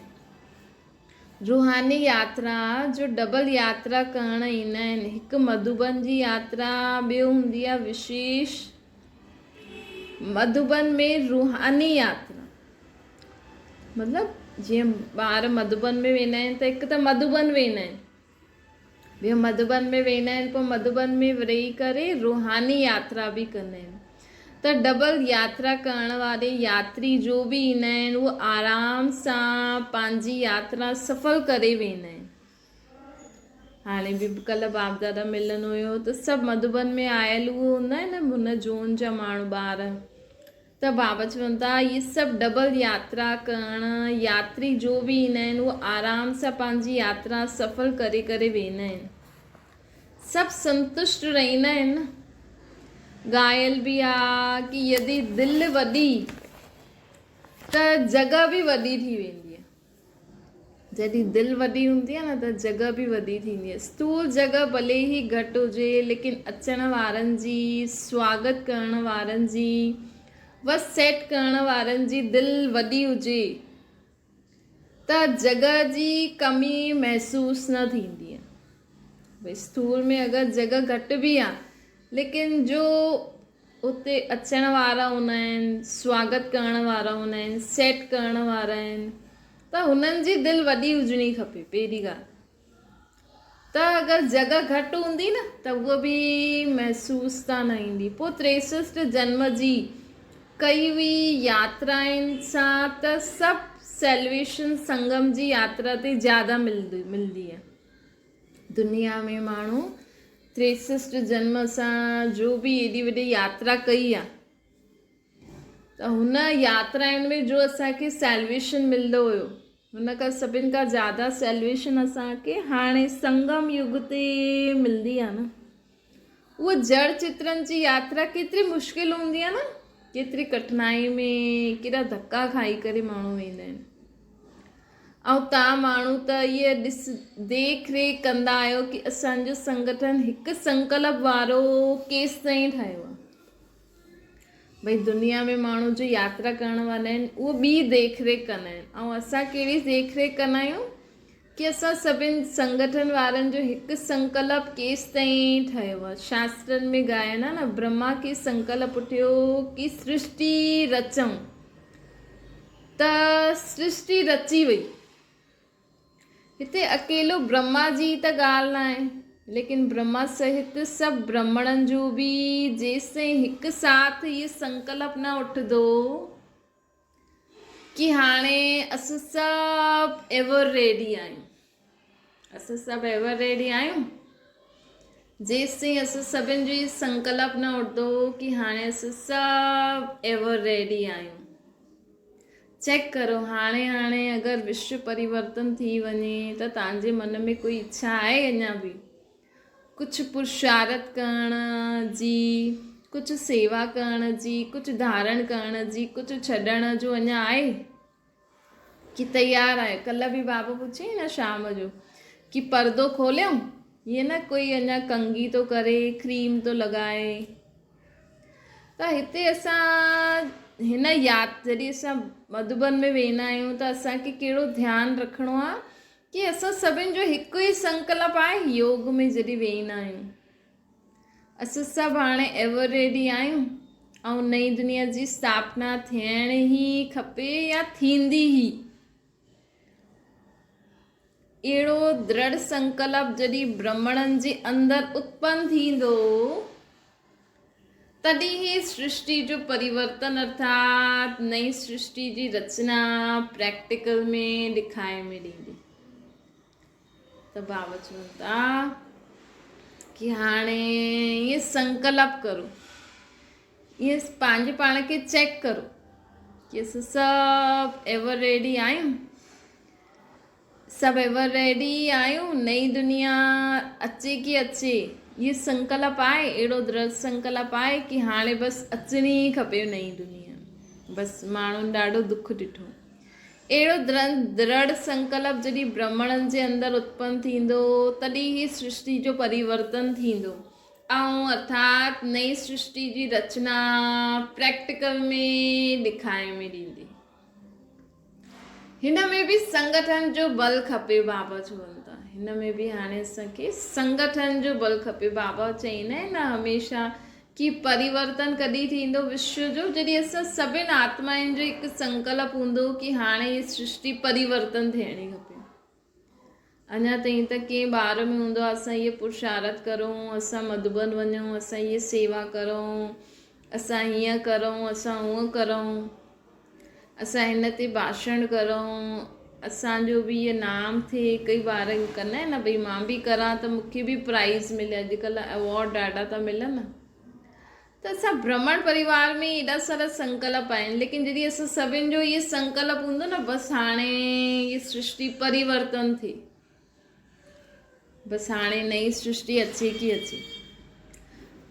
रूहानी यात्रा जो डबल यात्रा करण ईंदा आहिनि। हिकु मधुबन जी यात्रा, ॿियो हूंदी आहे विशेष। मधुबन में रूहानी यात्रा मतिलबु जीअं ॿार मधुबन में वेंदा आहिनि त हिकु त मधुबन वेंदा आहिनि, ॿियो मधुबन में वेंदा आहिनि, पोइ मधुबन में रही करे रूहानी यात्रा बि कंदा आहिनि। त डबल यात्रा करण वारे यात्री जो बि ईंदा आहिनि, उहे आराम सां पंहिंजी यात्रा सफल करे वेंदा आहिनि। हाणे बि कल्ह बाप दादा मिलन हुयो त सभु मधुबन में आयल उहे हूंदा आहिनि न, हुन जोन जा माण्हू ॿार, त बाबा चवनि था इहे सभु डबल यात्रा करण यात्री जो बि ईंदा आहिनि, उहे आराम सां पंहिंजी यात्रा सफल करे करे वेंदा आहिनि। सभु संतुष्ट रहंदा आहिनि। ॻायल बि आहे कि यदि दिलि वॾी त जॻह बि वॾी थी वेंदी आहे। जॾहिं दिलि वॾी हूंदी आहे न त जॻह बि वॾी थींदी आहे। स्थूल जॻह भले ई घटि हुजे, लेकिन अचण वारनि जी, स्वागत करण वारनि जी, बसि सेट करण वारनि जी दिलि वॾी हुजे त जॻह जी कमी महसूस न थींदी आहे। भई स्थूल में अगरि जॻह घटि बि आहे, लेकिन जो उते अचण वारा हूंदा आहिनि, स्वागत करण वारा हूंदा आहिनि, सेट करण वारा आहिनि, त हुननि जी दिलि वॾी हुजणी खपे पहिरीं ॻाल्हि। त अगरि जॻह घटि हूंदी न त उहा बि महसूस त न ईंदी। पोइ 63 जन्म जी कई हुई यात्राउनि सां त सभु सेल्वेशन संगम जी यात्रा ते ज़्यादा मिलंदी आहे। दुनिया में माण्हू 63 जन्म सां जो बि एॾी वॾी यात्रा कई आहे, त हुन यात्राउनि में जो असांखे सेल्वेशन मिलंदो हुयो, हुन खां सभिनि खां ज़्यादा सेल्वेशन असांखे हाणे संगम युग ते मिलंदी आहे न। उहा जड़ चित्रनि जी यात्रा केतिरी मुश्किल हूंदी आहे न, केतिरी कठिनाई में, केतिरा धक्का खाई करे माण्हू वेंदा आहिनि। ऐं तव्हां माण्हू त इहे देख रेख कंदा आहियो कि असांजो संगठन हिकु संकल्प वारो केसि ताईं ठहियो आहे। भई दुनिया में माण्हू जो यात्रा करण वारा आहिनि उहो ॿी देख रेख कंदा आहिनि, ऐं असां कहिड़ी देख रेख कंदा आहियूं कि असां सभिनि संगठन वारनि जो हिकु संकल्प केसि ताईं ठहियो आहे। शास्त्रनि में ॻायन आहे न, ब्रह्मा खे संकल्प उठियो कि सृष्टि रचऊं, त सृष्टि रची वई, हिते अकेलो ब्रह्मा जी त ॻाल्हि न आहे, लेकिन ब्रह्मा सहित सभु ब्राह्मणनि जो बि जेसिताईं हिकु साथ इहो संकल्प न उठंदो कि हाणे असां सभु एवर रेडी आहियूं, असां सभु एवर रेडी आहियूं, जेसिताईं असां सभिनि जो इहो संकल्प न उठंदो कि हाणे असां सभु एवर रेडी आहियूं। चेक करो हाणे अगरि विश्व परिवर्तन थी वञे त तव्हांजे मन में कोई इच्छा आहे अञा बि कुछ पुरुषार्थ करण जी, कुछ सेवा करण जी, कुछ धारण करण जी, कुछ छॾण जो अञा आहे कि तैयार आहे? कल्ह बि बाबा पुछे न शाम जो कि पर्दो खोलियूं, ये न कोई अञा कंघी तो करे, क्रीम तो लॻाए। त हिते असां हिन याद जॾहिं असां मधुबन में वेंदा आहियूं त असांखे कहिड़ो ध्यानु रखिणो आहे कि असां सभिनि जो हिकु ई संकल्प आहे। योग में जॾहिं वेंदा आहियूं असां सभु हाणे एवर रेडी आहियूं ऐं नई दुनिया जी स्थापना थियण ई खपे या थींदी ई। अहिड़ो दृढ़ संकल्प जॾहिं ब्राह्मणनि जे अंदरि उत्पन्न थींदो तॾहिं ही सृष्टि जो परिवर्तन अर्थात नई सृष्टि जी रचना प्रैक्टिकल में ॾेखारे में ॾींदी। त बाबा चवनि था कि हाणे ये संकल्प करो, ये पंहिंजे पाण खे चेक करो कि असां सभु एवर रेडी आहियूं, सभु एवर रेडी आहियूं, नई दुनिया अचे कि अचे ये संकल्प आहे, अहिड़ो दृढ़ संकल्प आहे कि हाणे बसि अचणी ई खपे नई दुनिया। बसि माण्हुनि ॾाढो दुख ॾिठो। अहिड़ो दृढ़ संकल्प जॾहिं ब्राह्मणनि जे अंदरि उत्पन्न थींदो तॾहिं ही सृष्टि जो परिवर्तन थींदो ऐं अर्थात नई सृष्टि जी रचना प्रैक्टिकल में ॾेखारे में ॾींदी। हिन में बि संगठन जो बल खपे। बाबा चवनि था हिन में बि हाणे असांखे संगठन जो बल खपे। बाबा चईंदा आहिनि न हमेशह कि परिवर्तन कॾहिं थींदो विश्व जो, जॾहिं असां सभिनि आत्माउनि जो हिकु संकल्प हूंदो कि हाणे हीअ सृष्टि परिवर्तन थियणी खपे। अञा ताईं त कंहिं ॿार में हूंदो आहे असां इहे पुरुषार्थ करूं, असां मधुबन वञूं, असां इहे सेवा करूं, असां हीअं करूं, असां हूअं करूं, असां हिन ते भाषण करूं, असांजो बि इहो नाम थिए। कई ॿार कंदा आहिनि न भई मां बि करां त मूंखे बि प्राइज़ मिले। अॼुकल्ह अवॉर्ड ॾाढा था मिलनि न। त असां ब्राह्मण परिवार में एॾा सारा संकल्प आहिनि, लेकिन जॾहिं असां सभिनि जो इहे संकल्प हूंदो न बसि हाणे इहा सृष्टि परिवर्तन थिए, बसि हाणे नई सृष्टि अचे कि अचे,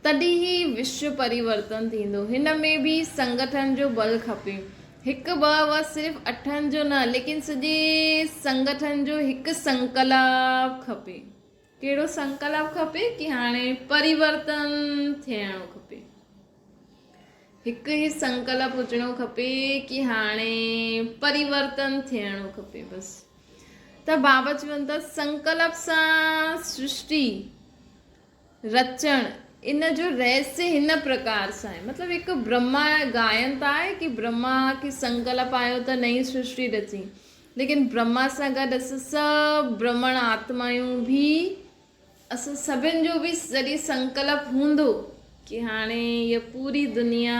तॾहिं ई विश्व परिवर्तन थींदो। हिन में बि संगठन जो बल खपे। हिकु ॿ सिर्फ़ु अठनि जो न, लेकिन सॼे संगठन जो हिकु संकल्प खपे। कहिड़ो संकल्प खपे कि हाणे परिवर्तन थियणो खपे। हिकु ई संकल्प हुजणो खपे कि हाणे परिवर्तन थियणो खपे बसि। त बाबा चवनि था संकल्प सां सृष्टि रचण इन जो रहस्य हिन प्रकार सां आहे। मतिलबु हिकु ब्रह्मा गायन था आहे कि ब्रह्मा खे संकल्प आयो त नई सृष्टि रची, लेकिन ब्रह्मा सां गॾु असां सभु ब्राह्मण आत्मायूं बि असां सभिनि जो बि जॾहिं संकल्प हूंदो कि हाणे इहा पूरी दुनिया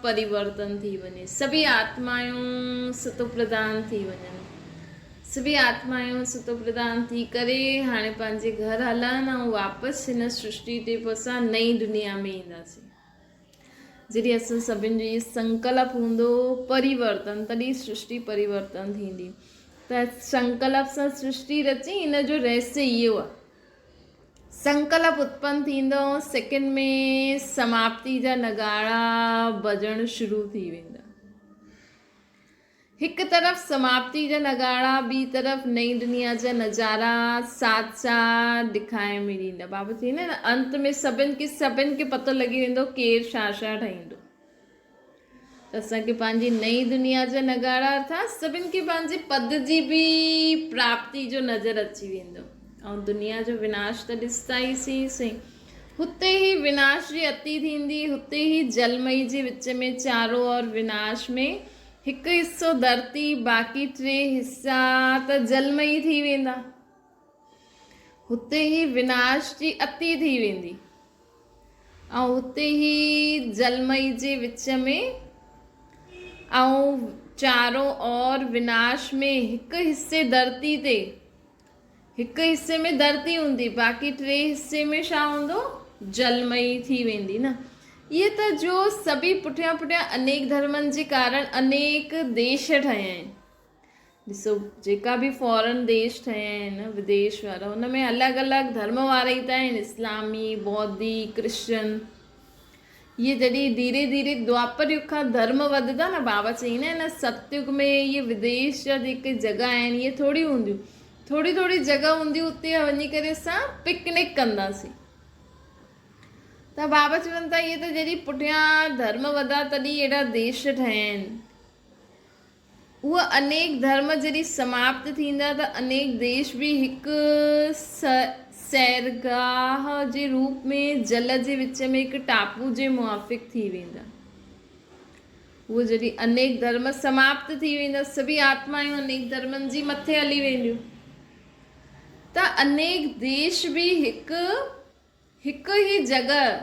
परिवर्तन थी वञे, सभी आत्मायूं सतो प्रदान थी वञनि, सभी आत्मायूं सतो प्रदान थी करे हाणे पंहिंजे घर हलनि ऐं वापसि हिन सृष्टि ते पोइ असां नई दुनिया में ईंदासीं। जॾहिं असां सभिनि जो इहो संकल्प हूंदो परिवर्तन, तॾहिं सृष्टि परिवर्तन थींदी। त संकल्प सां सृष्टि रची, इन जो रहस्य इहो आहे। संकल्प उत्पन्न थींदो, सेकेंड में समाप्ति जा नगाड़ा बजण शुरू थी वेंदा। हिकु तरफ़ समाप्ति जा नगाड़ा, ॿी तरफ़ नई दुनिया जा नज़ारा साथ साथ ॾेखारे में ॾींदा। बाबा चईंदा न अंत में सभिनि खे पतो लॻी वेंदो केरु छा छा ठाहींदो। त असांखे पंहिंजी नई दुनिया जा नगाड़ा अर्थात सभिनि खे पंहिंजे पद जी बि प्राप्ति जो नज़र अची वेंदो। ऐं दुनिया जो विनाश त ॾिसंदा ई सही, हुते ई विनाश जी अति थींदी, हुते ई जलमई जे विच में चारों और विनाश में हिकु हिसो धरती, बाक़ी 3 हिसा त जलमयी थी वेंदा। हुते ई विनाश जी अति थी वेंदी ऐं हुते ई जलमयी जे विच में ऐं चारों ओर विनाश में हिकु हिसे धरती ते, हिकु हिसे में धरती हूंदी, बाक़ी 3 हिसे में छा हूंदो, जलमयी थी वेंदी न। ये त जो सभी पुठियां पुठियां अनेक धर्मनि जे कारण अनेक देश ठहिया आहिनि। ॾिसो जेका बि फॉरेन देश ठहिया आहिनि विदेश वारा, हुन में अलॻि अलॻि धर्म वारा ई त आहिनि, इस्लामी, बौद्धी, क्रिश्चन। ये जॾहिं धीरे धीरे द्वापर युग खां धर्म वधंदा न, बाबा चईंदा आहिनि न सतयुग में ये विदेश जा जेके जॻह आहिनि ये थोरी हूंदियूं, थोरी थोरी जॻह हूंदियूं, उते वञी करे असां पिकनिक कंदासीं। त बाबा चवनि था ये त जॾहिं पुठियां धर्म वधा तॾहिं अहिड़ा देश ठहिया आहिनि। उहा अनेक धर्म जॾहिं समाप्त थींदा त अनेक देश बि हिकु सैरगाह जे रूप में जल जे विच में हिकु टापू जे मुआफ़िक़ थी वेंदा। उहो जॾहिं अनेक धर्म समाप्त थी वेंदा, सभी आत्मायूं अनेक धर्मनि जी मथे हली वेंदियूं, त अनेक देश बि हिकु ई जॻह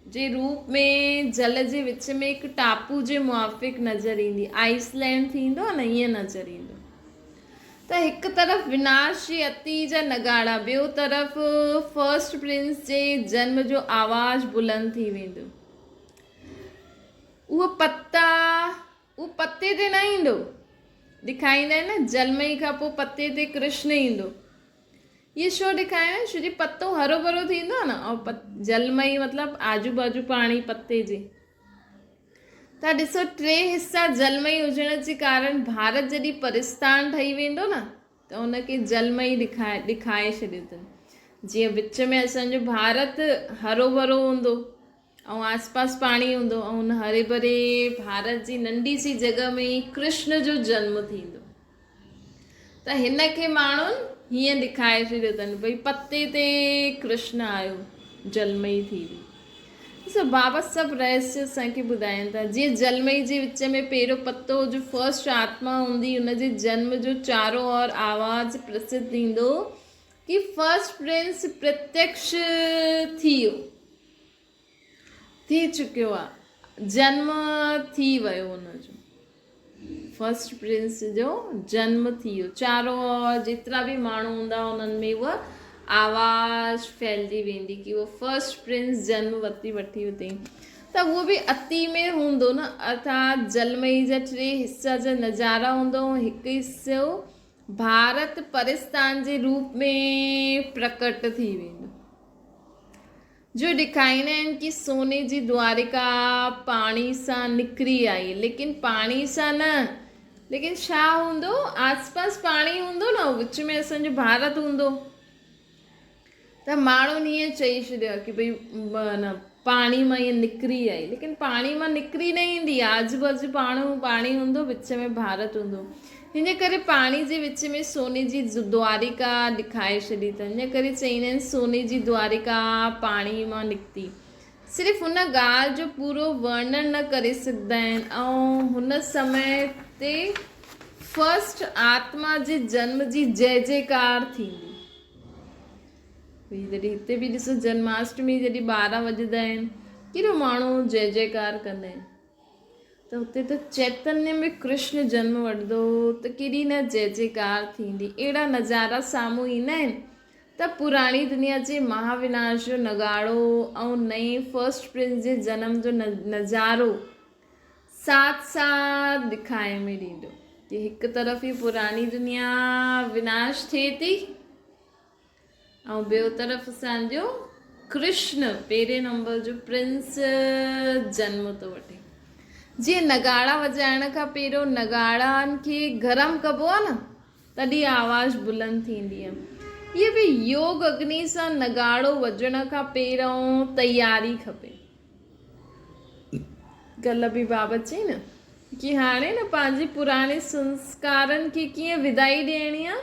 जे रूप में जल जे विच में हिकु टापू जे मुआफ़िक़ नज़र ईंदी। आइसलैंड थींदो आहे न, ईअं नज़र ईंदो। त हिकु तरफ़ विनाश जी अति जा नगाड़ा, ॿियो तरफ़ फर्स्ट प्रिंस जे जन्म जो आवाज़ बुलंद थी वेंदो। उहो पते ते न ईंदो, ॾेखारींदा आहिनि न जलमयी खां पोइ पते ते कृष्ण ईंदो। ये छो ॾेखारियो, छो जो पतो हरो भरो थींदो आहे न, ऐं जलमयी मतिलबु आजू बाजू पाणी पते जे। त ॾिसो 3 हिसा जलमयी हुजण जे कारण भारत जॾहिं परिस्तान ठही वेंदो न, त हुनखे जलमयी ॾेखारे छॾियो अथनि। जीअं विच में असांजो भारत हरो भरो हूंदो ऐं आसपास पाणी हूंदो, ऐं हुन हरे भरे भारत जी नंढी सी जॻह में ई कृष्ण जो जन्म थींदो। त हिन खे माण्हुनि हीअं ॾेखारे छॾियो अथनि, भई पते ते कृष्ण आयो, जलमयी थी वई। ॾिसो बाबा सभु रहस्य असांखे ॿुधाइनि था। जीअं जलमयी जे विच में पहिरियों पतो जो फर्स्ट आत्मा हूंदी, हुनजे जन्म जो चारों ओर आवाज़ प्रसिद्ध थींदो कि फर्स्ट प्रिंस प्रत्यक्ष थी चुकियो आहे, जन्म थी वियो हुनजो, फर्स्ट प्रिंस जो जन्म थी वियो। चारों ओर जेतिरा बि माण्हू हूंदा उन्हनि में उहा आवाज़ फैलिजी वेंदी कि उहो फर्स्ट प्रिंस जन्म वठी वरितईं। त उहो बि अति में हूंदो न, अर्थात जलमयी जा 3 हिसा जा नज़ारा हूंदो, हिकु हिसो भारत परिस्तान जे रूप में प्रकट थी वेंदो, जो ॾेखारींदा आहिनि कि सोने जी द्वारिका पाणी सां निकिरी आई, लेकिन पाणी सां न, लेकिन छा हूंदो, आसपास पाणी हूंदो न, विच में असांजो भारत हूंदो। त माण्हुनि ईअं चई छॾियो कि भई न पाणी मां ईअं निकिरी आई, लेकिन पाणी मां निकिरी न ईंदी, आजू बाजू पाणी हूंदो, विच में भारत हूंदो। हिन करे पाणी जे विच में सोने जी द्वारिका ॾेखारे छॾी अथनि। हिन करे चईंदा आहिनि सोने जी द्वारिका पाणी मां निकिती। सिर्फ़ु हुन ॻाल्हि जो पूरो वर्णन न करे सघंदा आहिनि। ऐं हुन समय ते फर्स्ट आत्मा जे जन्म जी जय जयकार थींदी। जॾहिं हिते बि ॾिसो जन्माष्टमी जॾहिं 12 वॼंदा आहिनि, केॾो माण्हू जय जयकार कंदा आहिनि। त हुते त चैतन्य में कृष्ण जन्म वठंदो त केॾी न जय जयकार थींदी। अहिड़ा नज़ारा साम्हूं ईंदा आहिनि त पुराणी दुनिया जे महाविनाश जो नगाड़ो ऐं नए फर्स्ट प्रिंस जे जनम जो नज़ारो साथ साथ ॾेखारे में ॾींदो कि हिकु तरफ़ ई पुराणी दुनिया विनाश थिए थी ऐं ॿियो तरफ़ असांजो कृष्ण पहिरें नंबर जो प्रिंस जन्म थो वठे। जीअं नगाड़ा वॼाइण खां पहिरियों नगाड़नि खे गरम कबो आहे न, तॾहिं आवाज़ बुलंद थींदी आहे। इहे बि योग अग्नि सां नगाड़ो वॼण खां पहिरियों तयारी खपे। कल्ह बि बाबा चई न कि हाणे न पंहिंजे पुराणे संस्कारनि खे कीअं विदाई ॾियणी आहे।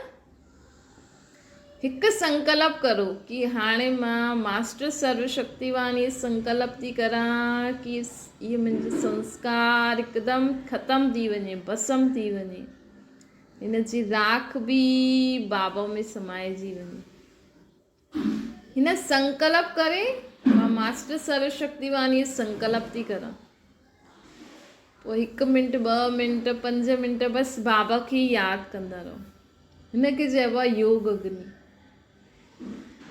हिकु संकल्प करो कि हाणे मां मास्टर सर्वशक्तिवान ये संकल्प थी करां कि ये मुंहिंजो संस्कार हिकदमि ख़तमु थी वञे, भस्म थी वञे, हिन जी राख बि बाबा में समाइजी वञे। हिन संकल्प करे मां मास्टर सर्वशक्तिवान ये संकल्प थी करां। पोइ 1 मिंट 2 मिंट 5 मिंट बसि बाबा खे यादि कंदा रहो। हिनखे चइबो आहे योग अग्नि।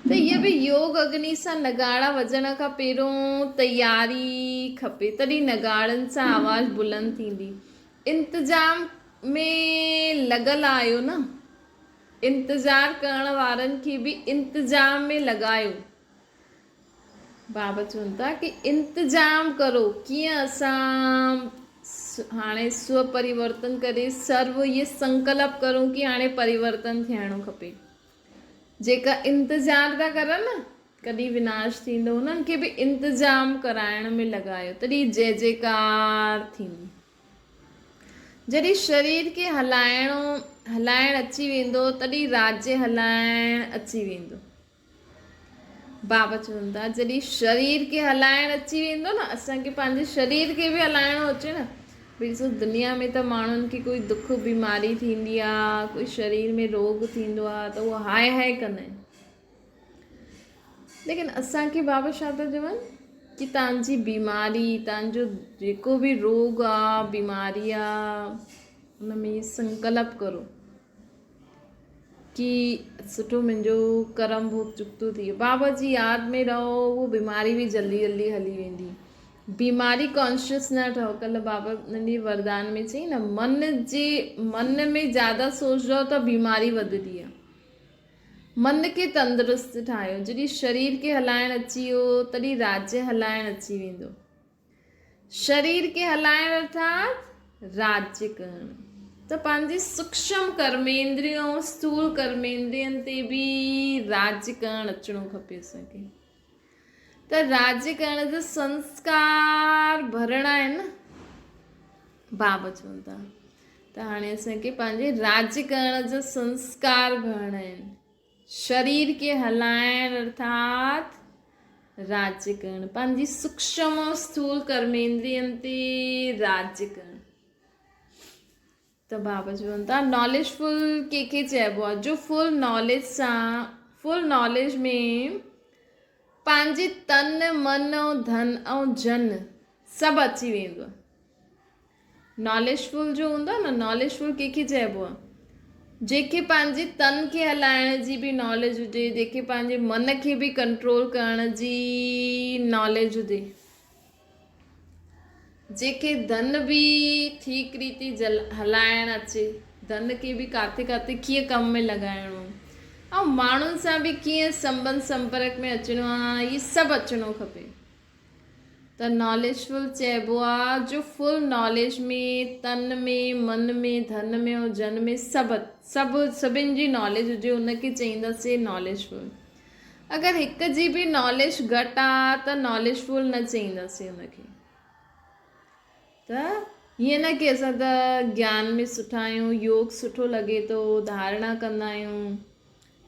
त इहा बि योग अग्नि सां नगाड़ा वॼण खां पहिरियों तयारी खपे, तॾहिं नगाड़नि सां आवाज़ बुलंद थींदी। इंतज़ाम में लॻल आहियो न, इंतज़ारु करण वारनि खे बि इंतज़ाम में लॻायो। बाबा चवनि था कि इंतज़ाम करो कीअं असां हाणे स्व परिवर्तन करे सर्व ये संकल्प करूं कि हाणे परिवर्तन थियणो खपे। जेका इंतज़ार था करनि न कॾहिं विनाश थींदो, उन्हनि खे बि इंतज़ाम कराइण में लॻायो, तॾहिं जय जयकार थींदी। जॾहिं शरीर खे हलाइण अची वेंदो तॾहिं राज्य हलाइण अची वेंदो। बाबा चवनि था जॾहिं शरीर खे हलाइण अची वेंदो न, असांखे पंहिंजे शरीर खे बि हलाइणो अचे न। भई ॾिसो दुनिया में त माण्हुनि खे कोई दुख बीमारी थींदी आहे, कोई शरीर में रोग थींदो आहे त उहो हाय हाय कंदा आहिनि, लेकिन असांखे बाबा छा था चवनि कि तव्हांजी बीमारी, तव्हांजो जेको बि रोग आहे, बीमारी आहे, हुन में संकल्प करो कि सुठो मुंहिंजो कर्म भोग चुकतो थी वियो। बाबा जी यादि में रहो, उहो बीमारी बि जल्दी जल्दी हली वेंदी। बीमारी कॉन्शियस न ठहो। कल्ह बाबा नंढी वरदान में चई न, मन में ज़्यादा सोचो त बीमारी वधंदी आहे। मन खे तंदुरुस्त ठाहियो। जॾहिं शरीर खे हलाइण अची वियो तॾहिं राज्य हलाइण अची वेंदो। शरीर खे हलाइण अर्थात राज्य करणु। त पंहिंजी सूक्ष्म कर्मेंद्रियों, स्थूल कर्मेंद्रियनि ते बि राज्य करणु अचिणो खपे असांखे। त राज्य करण जो संस्कार भरणा आहिनि न, बाबा चवनि था। त हाणे असांखे पंहिंजे राज्य करण जो संस्कार भरणा आहिनि। शरीर खे हलाइण अर्थात राज्य करणु, पंहिंजी सूक्ष्म और स्थूल कर्मेंद्रियनि ते राज्य करणु। त बाबा चवनि था नॉलेजफुल कंहिंखे चइबो आहे? जो फुल नॉलेज में पंहिंजे तन मन ऐं धन ऐं जन सभु अची वेंदो आहे। नॉलेजफुल जो हूंदो आहे न, नॉलेजफुल कंहिंखे चइबो आहे? जंहिंखे पंहिंजे तन खे हलाइण जी बि नॉलेज हुजे, जंहिंखे पंहिंजे मन खे बि कंट्रोल करण जी नॉलेज हुजे, जंहिंखे धन बि ठीक रीति हलाइण अचे, धन खे बि काथे काथे कीअं कम में लॻाइणो, ऐं माण्हुनि सां बि कीअं संबंध संपर्क में अचिणो आहे, इहे सभु अचिणो खपे। त नॉलेजफुल चइबो आहे जो फुल नॉलेज में, तन में, मन में, धन में ऐं जन में सभिनि जी नॉलेज हुजे, हुनखे चईंदासीं नॉलेजफुल। अगरि हिक जी बि नॉलेज घटि आहे त नॉलेजफुल न चईंदासीं हुनखे। त हीअं न की असां त ज्ञान में सुठा आहियूं, योग सुठो लॻे थो, धारणा कंदा आहियूं,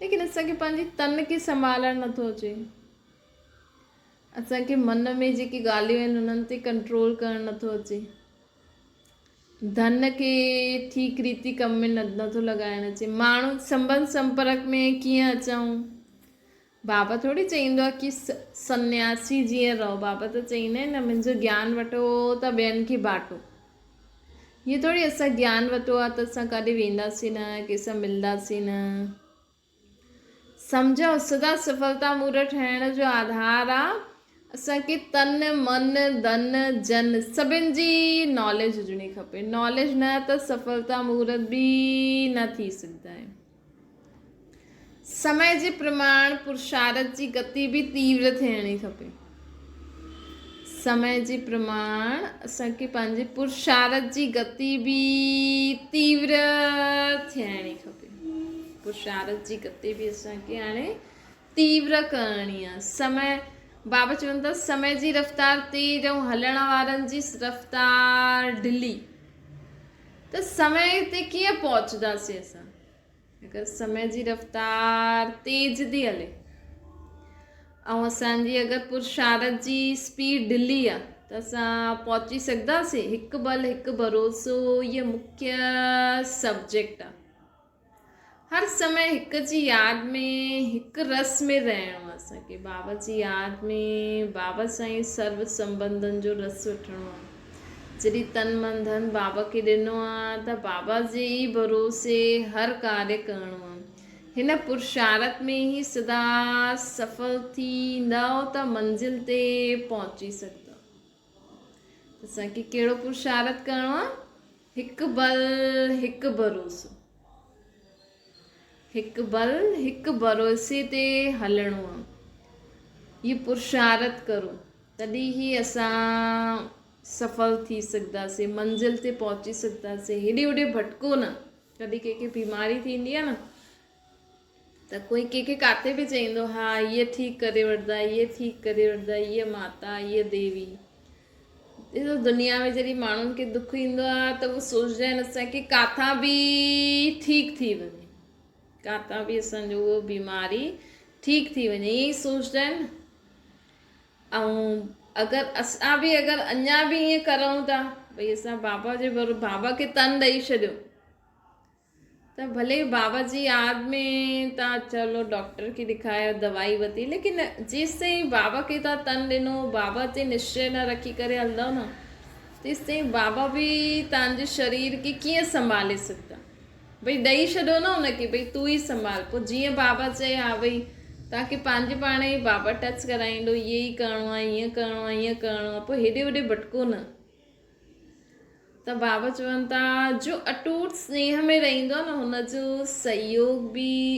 लेकिन असांखे पंहिंजी तन खे संभालणु नथो अचे। असांखे मन में जेकी ॻाल्हियूं आहिनि उन्हनि ते कंट्रोल करणु नथो अचे। धन खे ठीक रीति कम में नथो लॻाइणु अचे। माण्हू संबंध संपर्क में कीअं अचूं? बाबा थोड़ी चईंदो आहे कि सन्यासी जीअं रहो। बाबा त चईंदा आहिनि न, मुंहिंजो ज्ञान वठो त ॿियनि खे बांटो। हीअं थोड़ी असां ज्ञान वरितो आहे त असां काॾे वेंदासीं न, कंहिंसां मिलंदासीं न। सम्झो सदा सफलता मूर्त ठहिण जो आधार आहे असांखे तन मन धन जन सभिनि जी नॉलेज हुजणी खपे। नॉलेज न त सफलता मूर्त बि न थी सघंदा आहिनि। समय जे प्रमाण पुरुषार्थ जी गति बि तीव्र थियणी खपे। समय जे प्रमाण असांखे पंहिंजे पुरुषार्थ जी गति बि तीव्र थियणी खपे। पुरुषार्थ जी गति बि असांखे हाणे तीव्र करणी आहे। समय बाबा चवनि था समय जी रफ़्तार तेज ऐं हलण वारनि जी रफ़्तार ढिली। त समय ते कीअं पहुचंदासीं असां? अगरि समय जी रफ़्तार तेज़ थी हले ऐं असांजी अगरि पुरुषारत जी स्पीड ढिली आहे त असां पहुची सघंदासीं। हिकु बल हिकु भरोसो इहो मुख्य सब्जेक्ट आहे। हर समय हिक जी यादि में हिकु रस में रहणो आहे असांखे। बाबा जी यादि में बाबा सां ई सर्व संबंधनि जो रस वठिणो आहे। जॾहिं तन मन धन बाबा खे ॾिनो आहे त बाबा जे ई भरोसे हर कार्य करिणो आहे। हिन पुरुषारत में ई सदा सफल थींदव त मंज़िल ते पहुची सघंदव। असांखे कहिड़ो पुरुषारत करिणो आहे? हिकु बल हिकु भरोसो, हिकु बल हिकु भरोसे ते हलणो आहे। इहो पुरुषारत करो तॾहिं ई असां सफल थी सघंदासीं, मंज़िल ते पहुची सघंदासीं। हेॾे होॾे भटको न। कॾहिं कंहिंखे बीमारी थींदी आहे न त कोई कंहिंखे किथे बि चईंदो हा इहे ठीकु करे वठंदा, इहे ठीकु करे वठंदा, इहा माता, इहा देवी। ॾिसो दुनिया में जॾहिं माण्हुनि खे दुख ईंदो आहे त उहे सोचंदा आहिनि असांखे किथां बि ठीकु थी वञे, किथां बि असांजो उहो बीमारी ठीकु थी वञे, ईअं ई सोचंदा आहिनि। ऐं अगरि अञा बि ईअं करूं था भई असां बाबा खे तन ॾेई छॾियो त भले बाबा जी यादि में तव्हां चलो डॉक्टर खे ॾेखारियो, दवाई वरिती, लेकिन जेसि ताईं बाबा खे तव्हां तन ॾिनो, बाबा ते निश्चय न रखी करे हलंदव न तेसि ताईं बाबा बि तव्हांजे शरीर खे कीअं संभाले सघंदा। भई ॾेई छॾो न हुनखे, भई तूं ई संभाल। पोइ जीअं बाबा चए हा भई तव्हांखे पंहिंजे पाण ई बाबा टच कराईंदो, इहे ई करिणो आहे, ईअं करिणो आहे, ईअं करिणो आहे। पोइ हेॾे होॾे भटको न। त बाबा चवनि था जो अटूट स्नेह में रहंदो आहे न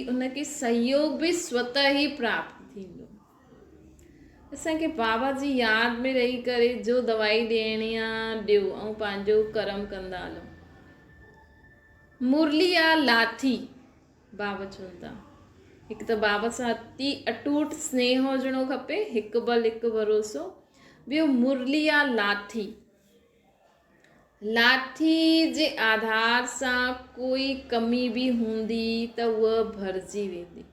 हुनखे सहयोग बि स्वतः ई प्राप्त थींदो। असांखे बाबा जी यादि में रही करे जो दवाई ॾियणी आहे ॾियो ऐं पंहिंजो कर्म कंदा हलो। मुरली आहे लाठी, बाबा चवनि था। हिकु त बाबा सां अति अटूट स्नेह हुजणो खपे, हिकु बल हिकु भरोसो। ॿियो मुरली आहे लाठी। लाठी जे आधार सां कोई कमी बि हूंदी त उहा भरिजी वेंदी।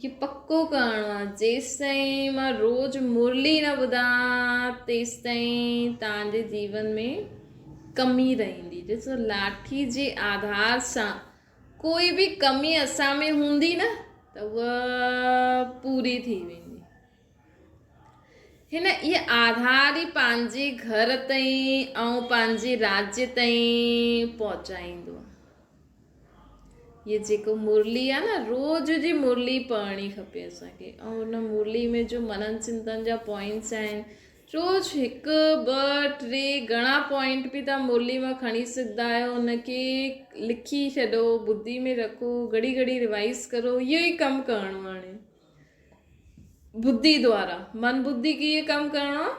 कि पको करिणो आहे जेसि ताईं मां रोज़ु मुरली न ॿुधां तेसि ताईं तव्हांजे जीवन में कमी रहंदी। ॾिसो लाठी जे आधार सां कोई बि कमी असां में हूंदी न त उहा पूरी थी वेंदी। हिन इहे आधार ई पंहिंजे घर ताईं ऐं पंहिंजे राज्य ताईं पहुचाईंदो आहे। इहे जेको मुरली आहे न रोज़ जी मुरली पढ़णी खपे असांखे। ऐं हुन मुरली में जो मनन चिंतन जा पॉइंट्स आहिनि, रोज़ हिकु ॿ टे घणा पॉइंट बि तव्हां मुरली मां खणी सघंदा आहियो। हुनखे लिखी छॾो, ॿुधी में रखो, घड़ी घड़ी रिवाइज़ करो। इहो ई कमु करिणो आहे हाणे बुद्धि द्वारा। मन बुद्धि कीअं कमु करिणो आहे,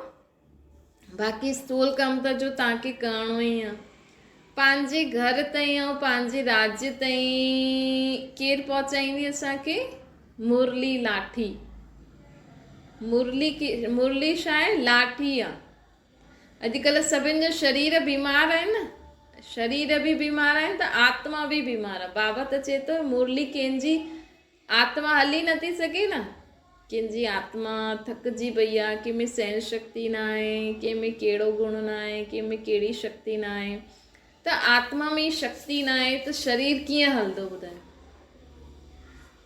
बाक़ी स्थूल कमु त जो तव्हांखे करिणो ई आहे। पंहिंजे घर ताईं ऐं पंहिंजे राज्य ताईं केरु पहुचाईंदी असांखे? मुरली लाठी। मुरली छा आहे? लाठी आहे। अॼुकल्ह सभिनि जा शरीर बीमार आहिनि न, शरीर बि बीमार आहिनि त आत्मा बि बीमार आहे। बाबा त चए थो मुरली कंहिंजी आत्मा हली नथी सघे न, कंहिंजी आत्मा थकिजी पई आहे, कंहिंमें सहन शक्ति न आहे, कंहिंमें कहिड़ो गुण न आहे, कंहिंमें कहिड़ी शक्ति न आहे। त आत्मा में शक्ति न आहे त शरीर कीअं हलंदो ॿुधायो।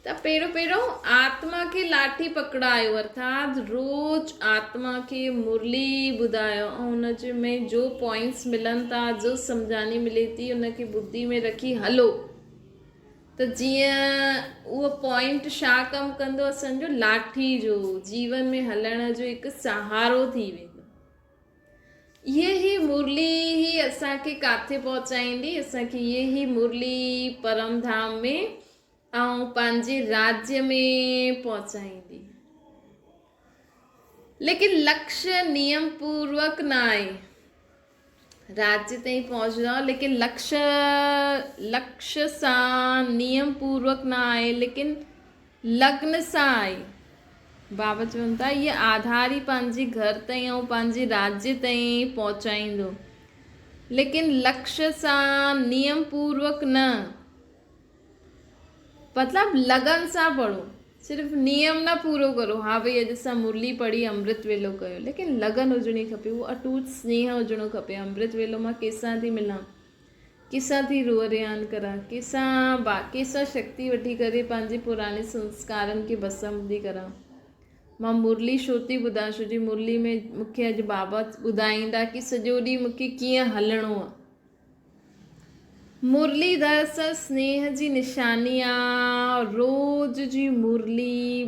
त पहिरियों आत्मा खे लाठी पकड़ायो, अर्थात रोज़ आत्मा खे मुरली ॿुधायो ऐं हुनजे में जो पॉइंट्स मिलनि था, जो सम्झानी मिले थी, उनखे बुद्धि में रखी हलो। त जीअं उहो पॉइंट छा कमु कंदो? असांजो लाठी जो जीवन में हलण जो हिकु सहारो थी वेंदो। इहे ई मुरली ही असांखे किथे पहुचाईंदी? असांखे इहे ई मुरली परम धाम में ऐं पंहिंजे राज्य में पहुचाईंदी। लेकिन लक्ष्य नियम पूर्वक न आहे। राज्य ताईं पहुचंदा लेकिन लक्ष्य सां नियम पूर्वक न आहे, लेकिन लग्न सां आहे। बाबा चवनि था इहे आधार ई पंहिंजे घर ताईं ऐं पंहिंजे राज्य ताईं पहुचाईंदो, लेकिन लक्ष्य सां नियम पूर्वक न। मतलब लगन सां पढ़ो, सिर्फ़ु नियम न पूरो करो, हा भई अॼु असां मुरली पढ़ी अमृत वेलो कयो, लेकिन लगन हुजणी खपे, उहो अटूट स्नेह हुजणो खपे। अमृत वेलो मां कंहिंसां थी मिलां, कंहिंसां थी रोअ रियान करां, कंहिंसां शक्ति वठी करे पंहिंजे पुराणे संस्कारनि खे भस्म थी करां। मां मुरली छो थी ॿुधां, छो जी मुरली में मूंखे अॼु बाबा ॿुधाईंदा कि सॼो ॾींहुं मूंखे कीअं हलणो आहे। मुरली दरअसल स्नेह जी निशानी आहे। रोज़ जी मुरली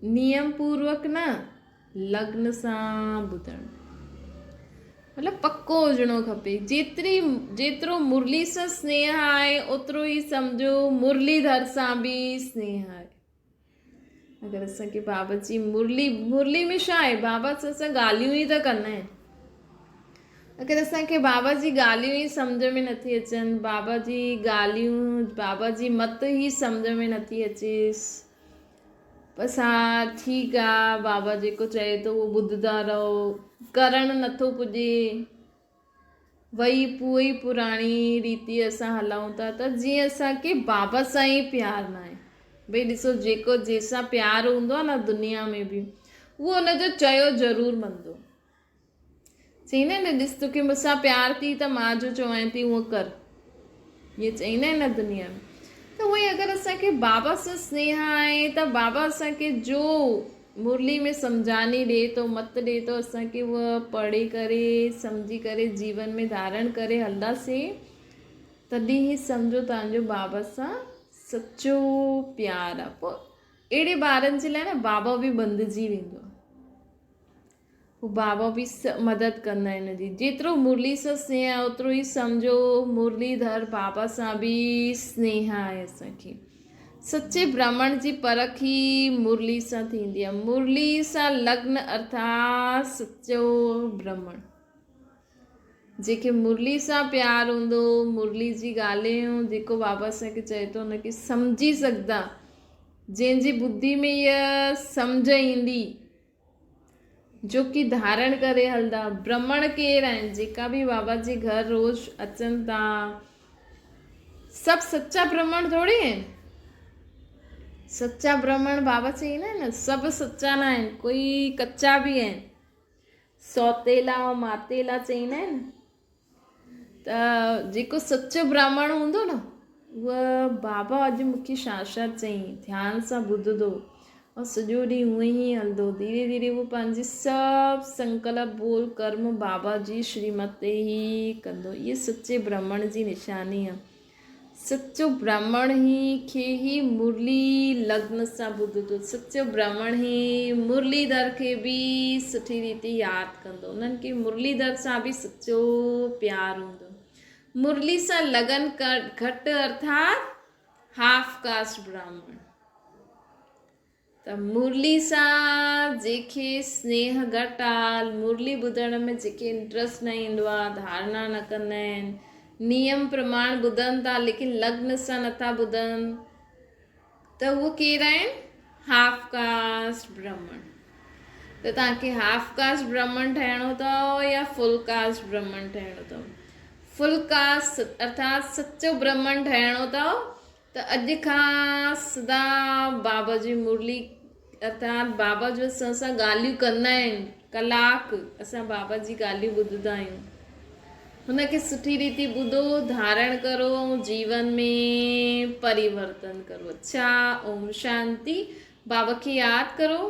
नियम पूर्वक न, लग्न सां ॿुधणु, मतिलबु पक्को हुजणो खपे। जेतिरो मुरली सां स्नेह आहे ओतिरो ई सम्झो मुरलीधर सां बि स्नेह आहे। अगरि असांखे बाबा जी मुरली में छा आहे, बाबा सां असां ॻाल्हियूं ई त कंदा आहिनि। अगरि असांखे बाबा जी ॻाल्हियूं ई सम्झ में नथी अचनि, बाबा जी ॻाल्हियूं, बाबा जी मत ई सम्झ में नथी अचेसि, बसि हा ठीकु आहे, बाबा जेको चए थो उहो ॿुधंदा रहो, करणु नथो पुॼे, वही उहा ई पुराणी रीति असां हलूं था, त जीअं असांखे बाबा सां ई प्यारु न आहे। भई ॾिसो, जेको जंहिंसां प्यारु हूंदो आहे न दुनिया में बि, उहो हुनजो चयो ज़रूरु मञंदो। चईंदा आहिनि न, ॾिस तोखे मूंसां प्यार थी त मां जो चवां थी उहो कर, इहे चईंदा आहिनि न दुनिया में। त उहे अगरि असांखे बाबा सां स्नेह आहे त बाबा असांखे जो मुरली में सम्झानी ॾिए थो, मत ॾिए थो, असांखे उहा पढ़ी करे सम्झी करे जीवन में धारण करे हलंदासीं, तॾहिं ई सम्झो तव्हांजो बाबा सां सचो प्यारु आहे। पोइ अहिड़े ॿारनि जे लाइ न बाबा बि बंदिजी वेंदो आहे, पोइ बाबा बि मदद कंदा आहिनि हिन जी। जेतिरो मुरली सां स्नेह आहे ओतिरो ई सम्झो मुरलीधर बाबा सां बि स्नेह आहे असांखे। सचे ब्राह्मण जी परख ई मुरली सां थींदी आहे। मुरली सां लग्न अर्थात सचो ब्राह्मण। जेके मुरली सां प्यारु हूंदो, मुरली जी ॻाल्हियूं जेको बाबा असांखे चए थो हुनखे सम्झी सघंदा, जंहिंजी बुद्धि में इहा सम्झ ईंदी, जो की धारण करे हलंदा। ब्राह्मण केरु आहिनि? जेका बि बाबा जे घर रोज़ अचनि था, सभु सच्चा ब्राह्मण थोड़ी आहिनि। सच्चा ब्राह्मण बाबा चईंदा आहिनि न, सभु सच्चा न आहिनि, कोई कच्चा बि आहिनि, सौतेला ऐं मातेला चईंदा आहिनि। त जेको सच्चो ब्राह्मण हूंदो न, उहा बाबा अॼु मूंखे छा छा चईं ध्यान सां ॿुधंदो और सॼो ॾींहुं हूअं ई हलंदो। धीरे धीरे उहो पंहिंजे सभु संकल्प बोल कर्म बाबा जी श्रीमत ते ई कंदो। इहे सच्चे ब्राह्मण जी निशानी आहे। सच्चो ब्राह्मण खे ही मुरली लग्न सां ॿुधंदो। सच्चो ब्राह्मण ई मुरलीधर खे बि सुठी रीति यादि कंदो। उन्हनि खे मुरलीधर सां बि सच्चो प्यारु हूंदो। मुरली सां लगन घटि अर्थात हाफ कास्ट ब्राह्मण। त मुरली सां जंहिंखे स्नेह घटि आहे, मुरली ॿुधण में जेके इंट्रस्ट न ईंदो आहे, धारणा न कंदा आहिनि, नियम प्रमाण ॿुधनि था लेकिन लग्न सां नथा ॿुधनि, त उहो केरु आहिनि? हाफ कास्ट ब्राह्मण। त तव्हांखे हाफ कास्ट ब्राह्मण ठहिणो अथव या फुल कास्ट ब्राह्मण ठहिणो अथव? फुल कास्ट अर्थात सच्चो ब्राह्मण ठहिणो अथव त अॼु खां सदा बाबा जी मुरली अर्थात बाबा जो असां ॻाल्हियूं कंदा आहिनि, कलाक असां बाबा जी ॻाल्हियूं ॿुधंदा आहियूं, हुनखे सुठी रीति ॿुधो, धारण करो ऐं जीवन में परिवर्तन करो। अच्छा, ओम शांति। बाबा खे यादि करो।